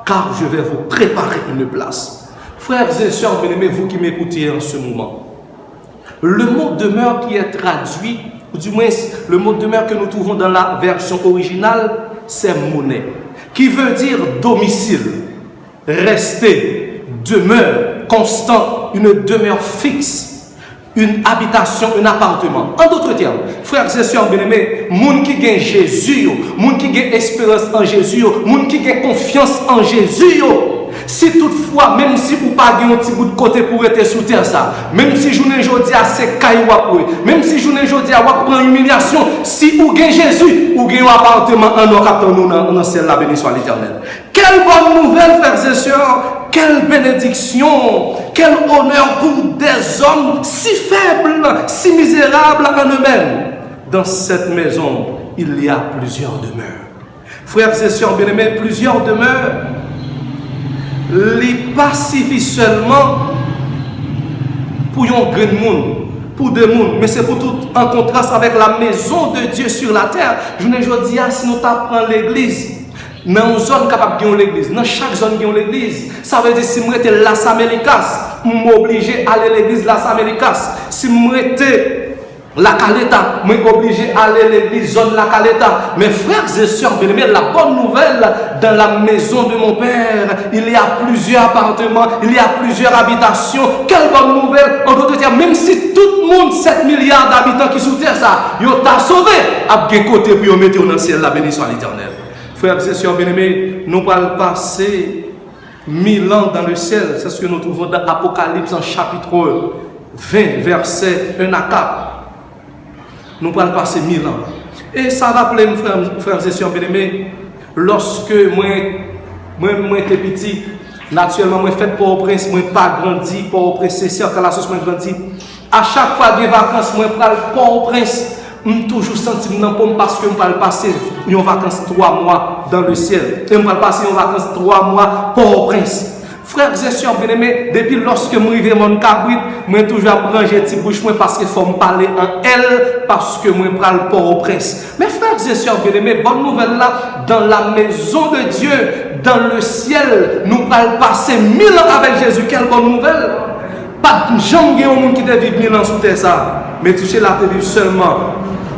car je vais vous préparer une place. Frères et sœurs bien-aimés, vous qui m'écoutez en ce moment, le mot demeure qui est traduit, ou du moins le mot demeure que nous trouvons dans la version originale, c'est monnaie, qui veut dire domicile, rester, demeure, constant, une demeure fixe. Une habitation, un appartement. En d'autres termes, frères et sœurs bien-aimés, moun qui gagne Jésus, moun qui gagne espérance en Jésus, moun qui gagne confiance en Jésus. Si toutefois, même si vous pas un petit bout de côté pour être sous terre, ça, même si journée aujourd'hui à c'est caillou, même si journée aujourd'hui à prendre humiliation, si vous gagnez Jésus, vous gagnez un appartement en or captant nous dans celle la béni soit l'Éternel. Quelle bonne nouvelle, frères et sœurs, quelle bénédiction, quel honneur pour des hommes si faibles, si misérables en eux-mêmes. Dans cette maison, il y a plusieurs demeures. Frères et sœurs bien-aimés, plusieurs demeures. Les pacifient seulement pour un grand monde, pour deux mondes, mais c'est pour tout en contraste avec la maison de Dieu sur la terre. Je ne dis pas si nous apprenons l'église, dans une zone capable de l'église, dans chaque zone qui a l'église, ça veut dire si moi j'étais Las Américas, je m'oblige à aller à l'église Las Américas. Si moi j'étais La Caleta, moi obligé d'aller à l'église zone La Caleta. Mes frères et sœurs bien-aimés, la bonne nouvelle, dans la maison de mon Père, il y a plusieurs appartements, il y a plusieurs habitations. Quelle bonne nouvelle! En d'autres termes, même si tout le monde, 7 milliards d'habitants qui sous terre, ça, ils t'a sauvé, à quel côté pour mettre dans le ciel la bénédiction à l'Éternel. Frères et sœurs bien-aimés, nous allons passer 1000 ans dans le ciel. C'est ce que nous trouvons dans Apocalypse en chapitre 20, verset 1 à 4. Nous allons passer 1000 ans. Et ça rappelle, frères et sœurs bien-aimés, lorsque moi j'étais petit, naturellement, moi fait Port-au-Prince, moi pas grandi, Port-au-Prince, c'est sûr que la sauce moi grandi. À chaque fois que j'ai vacances, moi je Port-au-Prince, je toujours senti parce que je vais passer une vacances 3 mois dans le ciel. Et je vais passer une vacances 3 mois Port-au-Prince. Frères et sœurs bien-aimés, depuis lorsque je suis arrivé à mon cabrit, je toujours apprendre petit bouche parce qu'il faut me parler en elle, parce que je parle Port-au-Prince. Mais frères et sœurs bien-aimés, bonne nouvelle là, dans la maison de Dieu, dans le ciel, nous allons passer 1000 ans avec Jésus. Quelle bonne nouvelle! Pas de gens qui ont qui vivent 1000 ans sous terre ça, mais toucher la télé seulement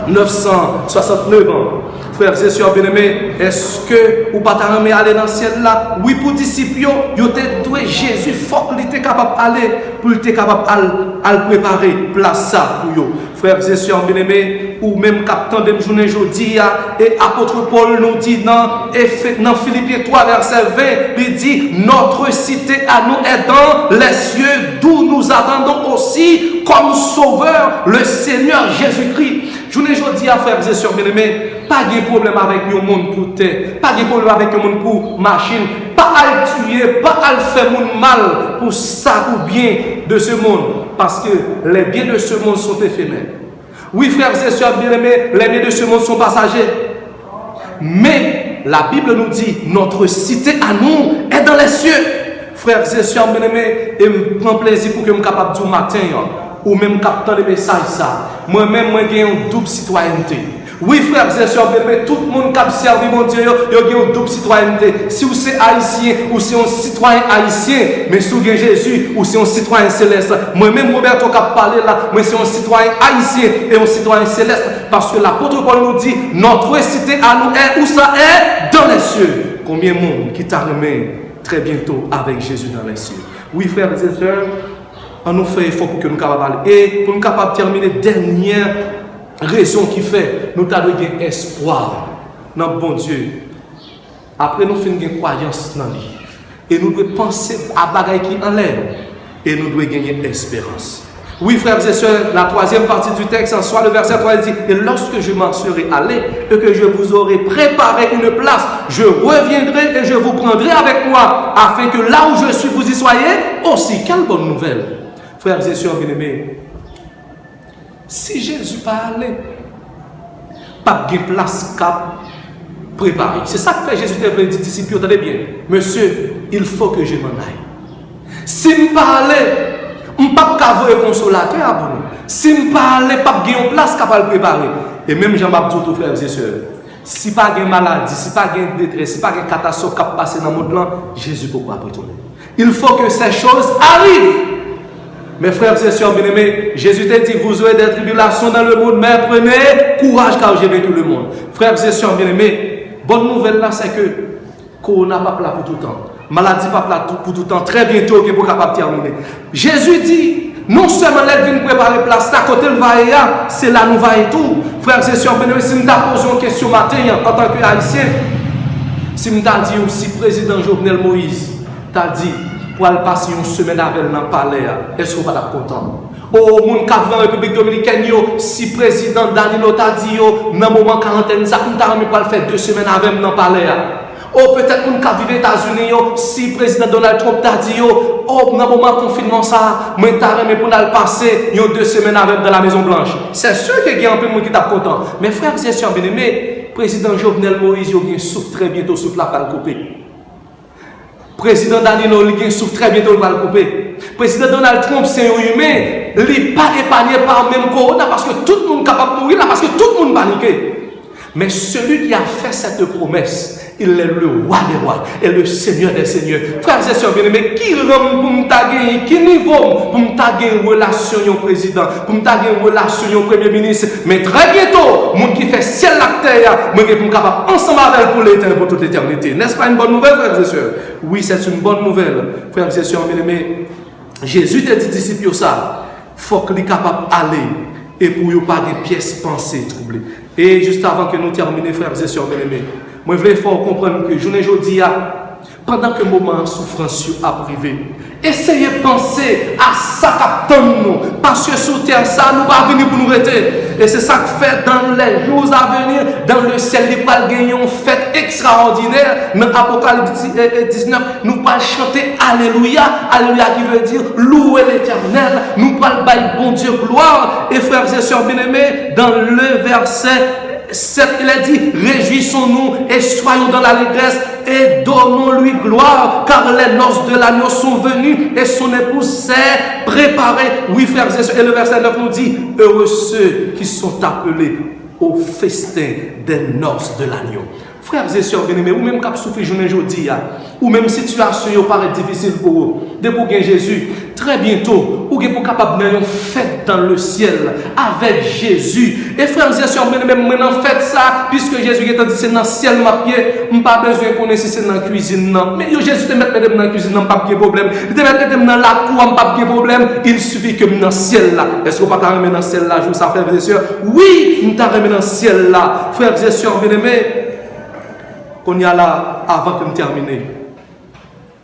969 ans. Frères et sœurs bien-aimés, est-ce que vous pas aller dans le ciel là? Oui, pour disciples, vous êtes doué Jésus, faut qu'il était capable d'aller, pour qu'il était capable de préparer place ça pour vous. Frères et sœurs bien-aimés, ou même captant de journée aujourd'hui, et apôtre Paul nous dit dans Philippiens 3, verset 20, il dit, notre cité à nous est dans les cieux, d'où nous attendons aussi comme sauveur le Seigneur Jésus-Christ. Je ne dis à frères et sœurs bien-aimés, pas de problème avec le monde pour terre, pas de problème avec le monde pour machine, pas à tuer, pas à faire monde mal pour ça ou bien de ce monde, parce que les biens de ce monde sont éphémères. Oui, frères et sœurs bien-aimés, les biens de ce monde sont passagers. Mais la Bible nous dit, notre cité à nous est dans les cieux. Frères et sœurs bien-aimés, et je prends plaisir pour que je sois capable du matin, ou même captant les messages ça. Moi-même, j'ai une double citoyenneté. Oui, frères et sœurs, bien-aimés, tout le monde qui a servi mon Dieu, il y a une double citoyenneté. Si vous êtes haïtien ou si un citoyen haïtien, mais si vous êtes Jésus ou si un citoyen céleste. Moi-même, Roberto qui a parlé là, moi c'est un citoyen haïtien et un citoyen céleste. Parce que l'apôtre Paul nous dit, notre cité à nous est où ça est? Dans les cieux. Combien de monde qui t'a remis très bientôt avec Jésus dans les cieux. Oui, frères et sœurs, on nous fait effort pour que nous capables parler. Et pour nous capables de terminer, dernière raison qui fait nous avons gagné espoir dans le bon Dieu. Après nous finissons une croyance dans lui. Et nous devons penser à bagaille qui en l'air. Et nous devons gagner espérance. Oui, frères et sœurs, la troisième partie du texte, en soi, le verset 3 dit: et lorsque je m'en serai allé et que je vous aurai préparé une place, je reviendrai et je vous prendrai avec moi, afin que là où je suis, vous y soyez aussi. Quelle bonne nouvelle, frères et sœurs bien-aimés. Si Jésus parlait, pas de place cap préparé. C'est ça que fait Jésus des disciples. Attendez bien, monsieur, il faut que je m'en aille. Si je parlais, je ne peux pas avoir un consolateur pour nous. Si je parlais, pas de place capable préparer. Et même Jean-Baptiste, tous frères et sœurs, si pas de maladie, si pas de détresse, si pas de catastrophe qui passe dans le monde là, Jésus ne peut pas retourner. Il faut que ces choses arrivent. Mes frères et sœurs bien-aimés, Jésus t'a dit: vous aurez des tribulations dans le monde, mais prenez courage car j'ai vaincu le monde. Frères et sœurs bien-aimés, bonne nouvelle là, c'est que Corona pas là pour tout le temps. Maladie pas là pour tout le temps. Très bientôt, il est capable de terminer. Jésus dit: non seulement elle vient préparer place, à côté le vaillant, c'est là nous va et tout. Frères et sœurs bien-aimés, si nous posons une question matin en tant que haïtien, si nous t'a dit aussi président Jovenel Moïse, t'a dit pour aller passer une semaine avec dans le palais, est-ce qu'on va être content? Oh, mon cap dans la République dominicaine, si président Danilo t'a dit, dans le moment quarantaine, ça nous t'a remis pour faire 2 semaines avec dans le palais. Oh, peut-être mon cap vivre aux États-Unis, si président Donald Trump t'a dit, oh, dans le moment confinement, ça, moi t'a remis pour aller passer 2 semaines avec dans la Maison Blanche. C'est sûr qu'il y a un peu de monde qui t'a content. Mais frères et sœurs bien-aimés, président Jovenel Moïse, il souffle très bientôt, souffle la balle coupée. Président Danilo, il souffre très bientôt, il va le couper. Président Donald Trump, c'est un humain, il n'est pas épargné par le même corona parce que tout le monde est capable de mourir là, parce que tout le monde paniqué. Mais celui qui a fait cette promesse, il est le roi des rois et le seigneur des seigneurs. Frères et sœurs bien-aimés, qui rend pour nous taguer, qui niveau pour nous taguer une relation au président, pour nous taguer une relation au premier ministre. Mais très bientôt, le monde qui fait ciel la terre, nous sommes capables ensemble avec pour l'éternité, pour toute l'éternité. N'est-ce pas une bonne nouvelle, frères et sœurs? Oui, c'est une bonne nouvelle, frères et sœurs bien-aimés. Jésus t'a dit disciples ça, il faut qu'il soit capable d'aller et pour ne pas des pièces pensées troublées. Et juste avant que nous terminions, frères et sœurs bien-aimés, moi, je voulais comprendre que journée aujourd'hui, pendant que le moment de souffrance a privé, essayez de penser à ça qui nous, parce que sous terre, ça nous va venir pour nous arrêter. Et c'est ça que fait dans les jours à venir, dans le ciel, nous allons gagner une fête extraordinaire. Dans Apocalypse 19, nous allons chanter Alléluia. Alléluia qui veut dire louer l'Éternel. Nous allons bailler bon Dieu gloire. Et frères et sœurs bien-aimés, dans le verset 7, il a dit: réjouissons-nous et soyons dans l'allégresse et donnons-lui gloire, car les noces de l'agneau sont venues et son épouse s'est préparée. Oui, frères et sœurs, et le verset 9 nous dit: heureux ceux qui sont appelés au festin des noces de l'agneau. Frères et sœurs bien-aimés, ou même quand souffrir journée aujourd'hui, ou même situation paraît difficile pour vous, depuis que Jésus, très bientôt, ou pour capable de faire une fête dans le ciel avec Jésus. Et frères et sœurs bien-aimés, maintenant faites ça, puisque Jésus est dit c'est dans le ciel ma pied, je n'ai pas besoin de connaître si c'est dans la cuisine. Non. Mais Jésus te met dans la cuisine, pas de problème. Il te met dans la cour, pas de problème. Il suffit que dans le ciel là. Est-ce qu'on ne peut pas remettre dans le ciel là, ça, frères et sœurs? Oui, nous t'en remettre dans le ciel là, frères et sœurs bien-aimés. Qu'on y a là, avant que nous terminions,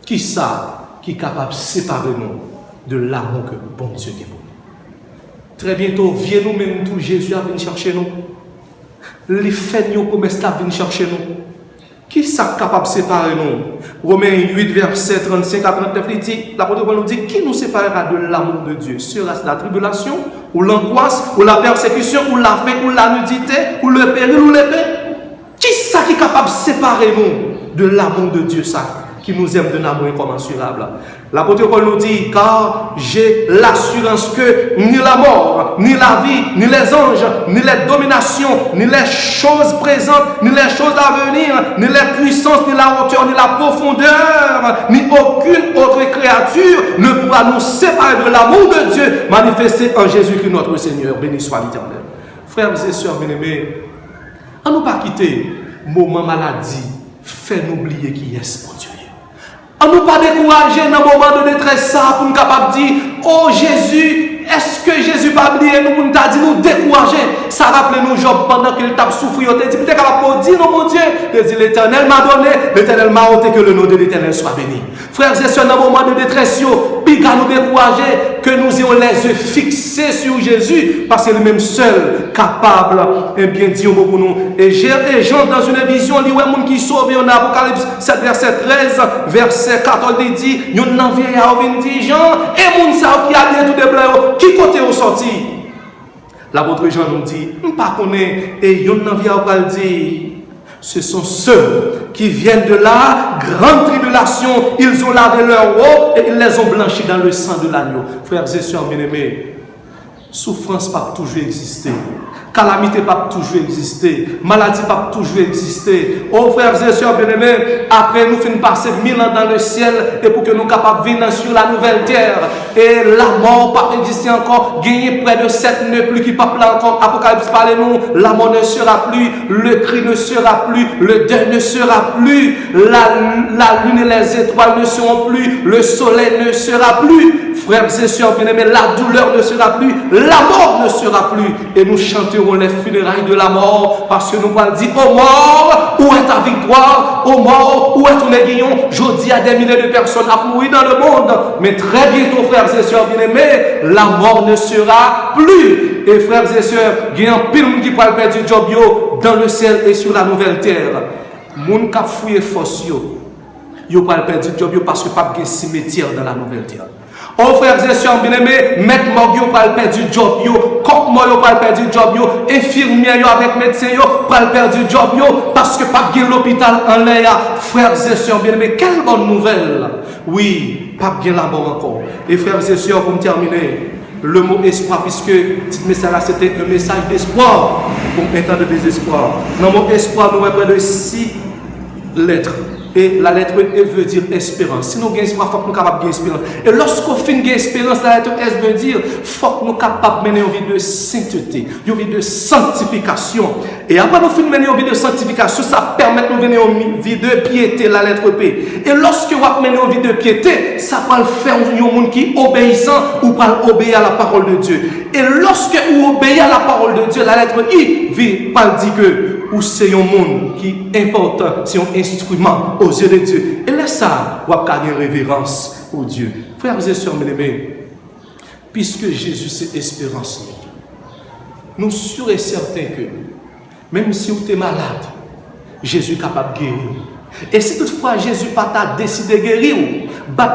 qui ça qui est capable de séparer nous de l'amour que bon Dieu a pour nous? Très bientôt, viens nous même tout, Jésus a venu chercher nous. Les fêtes nous promesses à venir chercher nous. Qui ça capable de séparer nous? Romains 8, verset 35 à 39, il dit, l'apôtre Paul nous dit: qui nous séparera de l'amour de Dieu? Sera-ce la tribulation, ou l'angoisse, ou la persécution, ou la faim, ou la nudité, ou le péril, ou l'épée? Qui ça qui est capable de séparer nous de l'amour de Dieu, ça, qui nous aime d'un amour incommensurable? L'apôtre Paul nous dit: car j'ai l'assurance que ni la mort, ni la vie, ni les anges, ni les dominations, ni les choses présentes, ni les choses à venir, ni les puissances, ni la hauteur, ni la profondeur, ni aucune autre créature ne pourra nous séparer de l'amour de Dieu manifesté en Jésus-Christ notre Seigneur. Béni soit l'Éternel. Frères et sœurs bien-aimés, à nous pas quitter moment maladie, fait nous oublier qui est mon Dieu. On nous pas décourager dans le moment de détresse ça pour nous capable dire, oh Jésus, est-ce que Jésus va oublier nous pour nous dire nous décourager? Ça rappelle nous Job pendant qu'il tape souffrir, il dit, tu es capable de dire non mon Dieu, il dit l'Éternel m'a donné, l'Éternel m'a ôté, que le nom de l'Éternel soit béni. Frères et sœurs, dans le moment de détresse, puis qu'à nous décourager, que nous ayons les yeux fixés sur Jésus, parce que c'est le même seul capable, et bien dire pour nous. Et Jean, dans une vision, il dit, ouais, monde qui sauve, en Apocalypse 7, verset 13, verset 14, il dit, il y a un vieillard qui dit, Jean, et moun sa qui a bien tout de blanc, qui côté au sorti? L'apôtre Jean nous dit, pas connaît, et il y a un vieillard qui dit, ce sont ceux qui viennent de la grande tribulation. Ils ont lavé leurs robes et ils les ont blanchis dans le sang de l'agneau. Frères et sœurs bien-aimés, souffrance pas toujours exister. Calamité pas toujours exister. Maladie pas toujours exister. Oh frères et sœurs bien-aimés, après nous finissons passer 1000 ans dans le ciel et pour que nous capables de venir sur la nouvelle terre. Et la mort pas exister encore. Gagner près de 7 nœuds plus qui pas là encore. Apocalypse parlez-nous. La mort ne sera plus. Le cri ne sera plus. Le deuil ne sera plus. La lune et les étoiles ne seront plus. Le soleil ne sera plus. Frères et sœurs bien-aimés, la douleur ne sera plus. La mort ne sera plus. Et nous chanterons les funérailles de la mort, parce que nous allons dire, ô mort, où est ta victoire? Ô mort, où est ton aiguillon? Je dis à des milliers de personnes à mourir dans le monde, mais très bientôt, frères et sœurs bien-aimés, la mort ne sera plus. Et frères et sœurs, il y a un pile qui peut perdre du job dans le ciel et sur la nouvelle terre. Moun ka fouye force yo pas perdre du job parce que pas de cimetière dans la nouvelle terre. Oh frères et sœurs bien-aimés, maître Morgue pas perdre du job coq moi pas perdre du job infirmière avec médecin pas perdre du job parce que pas de l'hôpital en l'air. Frères et sœurs bien-aimés, quelle bonne nouvelle. Oui, pas de la mort encore. Et frères et sœurs, pour me terminer, le mot espoir, puisque ce message là c'était un message d'espoir pour un temps de désespoir. Dans le mot espoir, nous avons près de 6 lettres. Et la lettre E veut dire espérance. Si nous avons espoir, il faut que nous soyons capables d'espérance. Et lorsqu'on finit d'espérance, la lettre S veut dire il faut que nous soyons capables de mener une vie de sainteté, une vie de sanctification. Et après nous finissons de mener une vie de sanctification, ça permet de nous mener une vie de piété, la lettre P. Et lorsque vous menez une vie de piété, ça va le faire un monde qui est obéissant ou pas obéir à la parole de Dieu. Et lorsque vous obéissez à la parole de Dieu, la lettre I va dire que ou c'est un monde qui est important, c'est un instrument aux yeux de Dieu. Et là, ça, on va gagner révérence au Dieu. Frères et sœurs, bien-aimés, puisque Jésus, c'est espérance, nous sommes sûrs et certains que, même si vous êtes malade, Jésus est capable de guérir. Et si toutefois Jésus n'a pas décidé de guérir,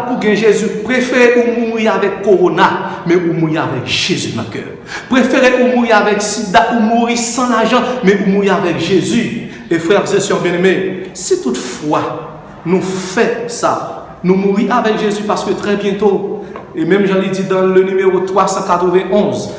pour que Jésus préfère ou mourir avec Corona, mais ou mourir avec Jésus dans le cœur. Préférez ou mourir avec Sida ou mourir sans l'argent, mais ou mourir avec Jésus. Et frères et sœurs bien-aimés, si toutefois nous faisons ça, nous mourir avec Jésus parce que très bientôt, et même j'en ai dit dans le numéro 391,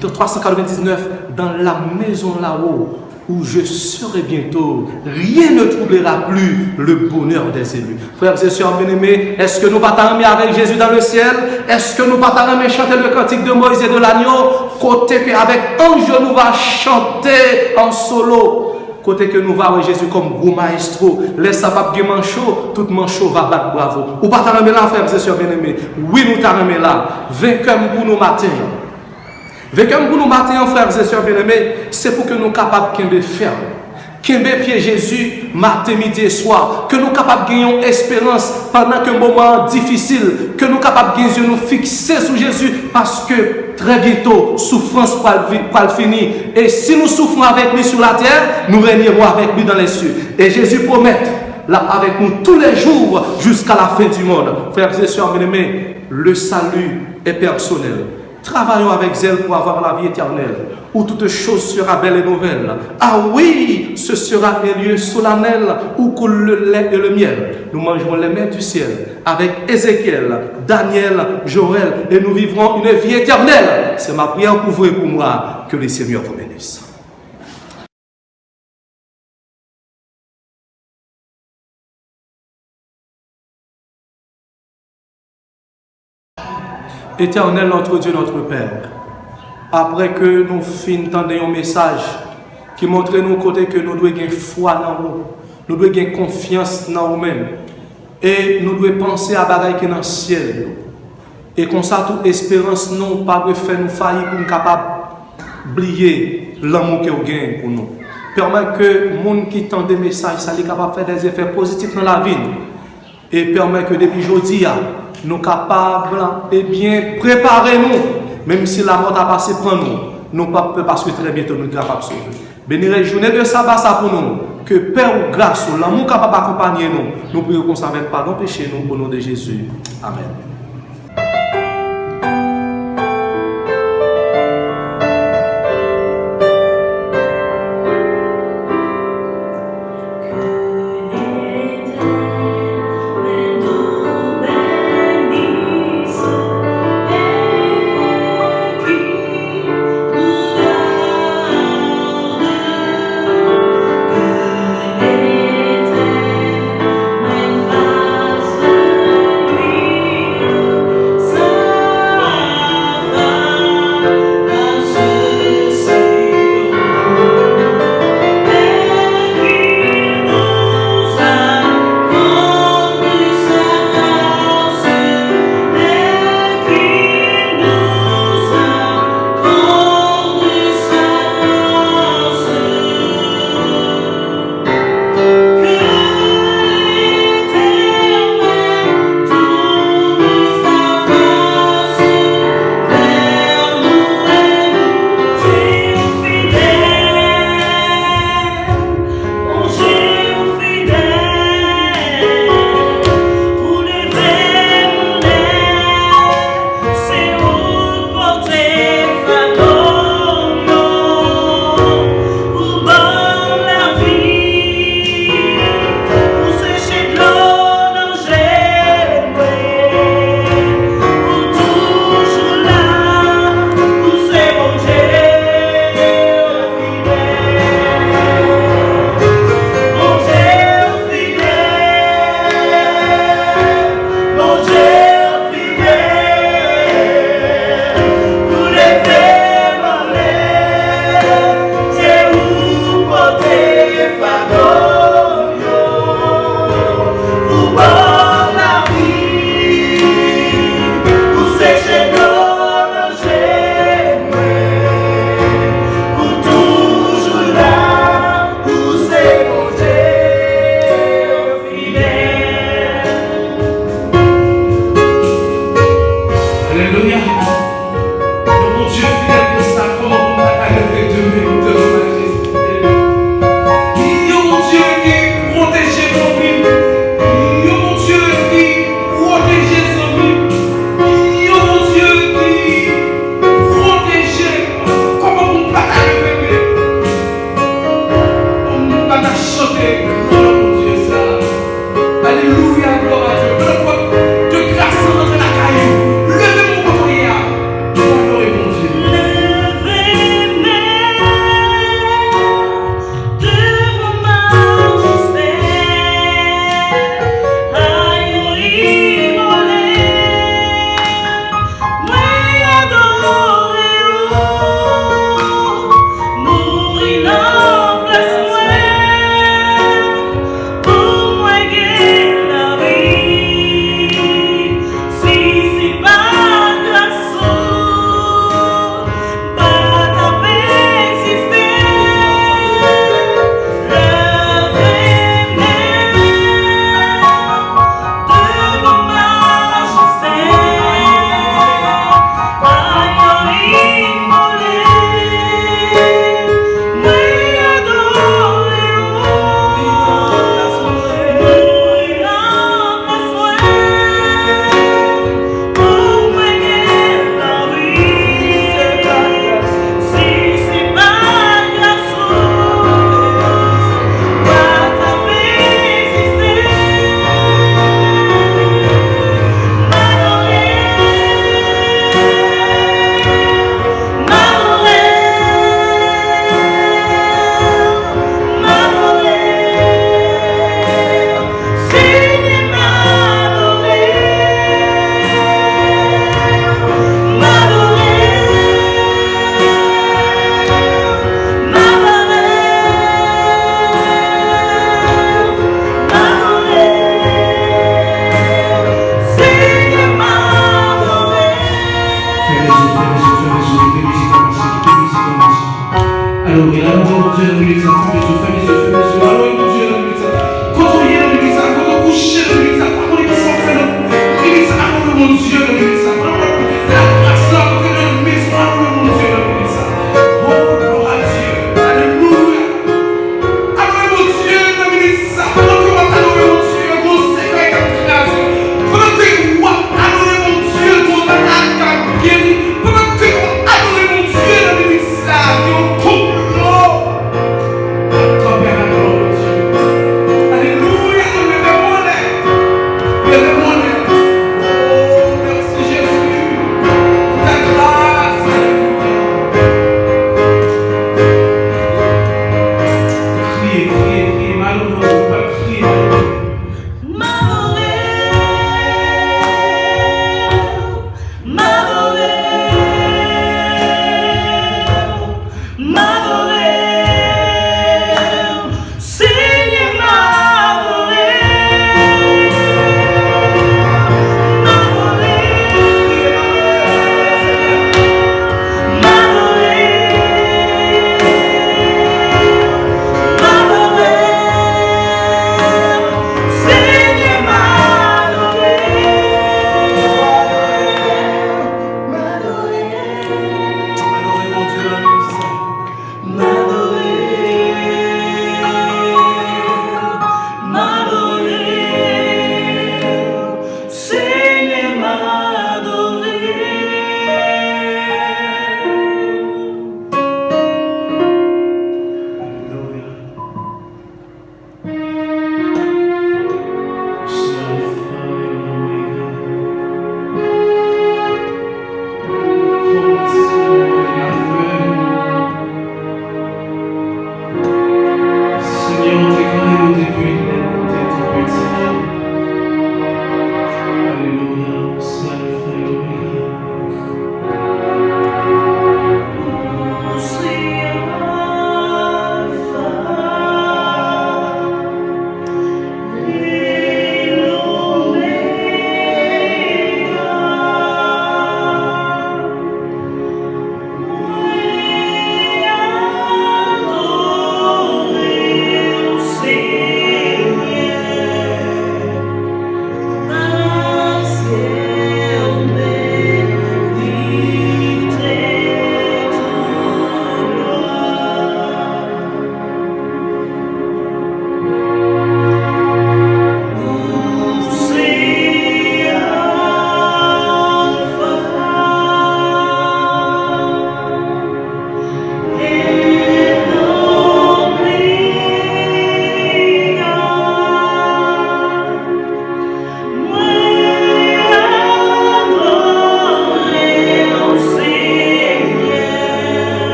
399, dans la maison là-haut, où je serai bientôt, rien ne troublera plus le bonheur des élus. Frères et sœurs bien-aimés, est-ce que nous partons avec Jésus dans le ciel? Est-ce que nous partons chanter le cantique de Moïse et de l'agneau? Côté qu'avec ange nous va chanter en solo. Côté que nous va avec Jésus comme gros maestro. Laisse ça pas bien manchot, tout manchot va battre bravo. Ou pas t'en là, frères et sœurs bien-aimés? Oui, nous t'en là. Vainqueur pour nous matin. Vainqueur pour nous matin, frères et sœurs bien-aimés, c'est pour que nous soyons capables de faire. Qu'aimer pied Jésus, matin, midi et soir. Que nous soyons capables de gagner espérance pendant un moment difficile. Que nous soyons capables de nous fixer sur Jésus parce que très bientôt, souffrance va finir. Et si nous souffrons avec lui sur la terre, nous régnerons avec lui dans les cieux. Et Jésus promet là avec nous tous les jours jusqu'à la fin du monde. Frères et sœurs bien-aimés, le salut est personnel. Travaillons avec zèle pour avoir la vie éternelle, où toute chose sera belle et nouvelle. Ah oui, ce sera un lieu solennel où coule le lait et le miel. Nous mangerons les mets du ciel avec Ézéchiel, Daniel, Joël, et nous vivrons une vie éternelle. C'est ma prière pour vous et pour moi. Que les Seigneurs vous bénissent. Éternel, notre Dieu, notre Père, après que nous finissons un message qui montre nous côté que nous devons avoir foi dans nous, nous devons avoir confiance dans nous-mêmes. Et nous devons penser à bagaille qui est dans le ciel. Et comme ça, toute espérance, non, pas de faire nous faillir pour nous capables d'oublier l'amour que nous gagnons pour nous. Permet que les gens qui entendent des messages, ça est capable de faire des effets positifs dans la vie. Et permet que depuis aujourd'hui, nous sommes capables de bien préparer nous, même si la mort a passé pour nous, nous pas peur parce que très bientôt nous sommes capables de sauver. Bénir la journée de sabbat ça pour nous, que Père ou grâce ou l'amour capable d'accompagner nous, nous prions qu'on s'en mette pardon péché nous au nom de Jésus. Amen. les enfants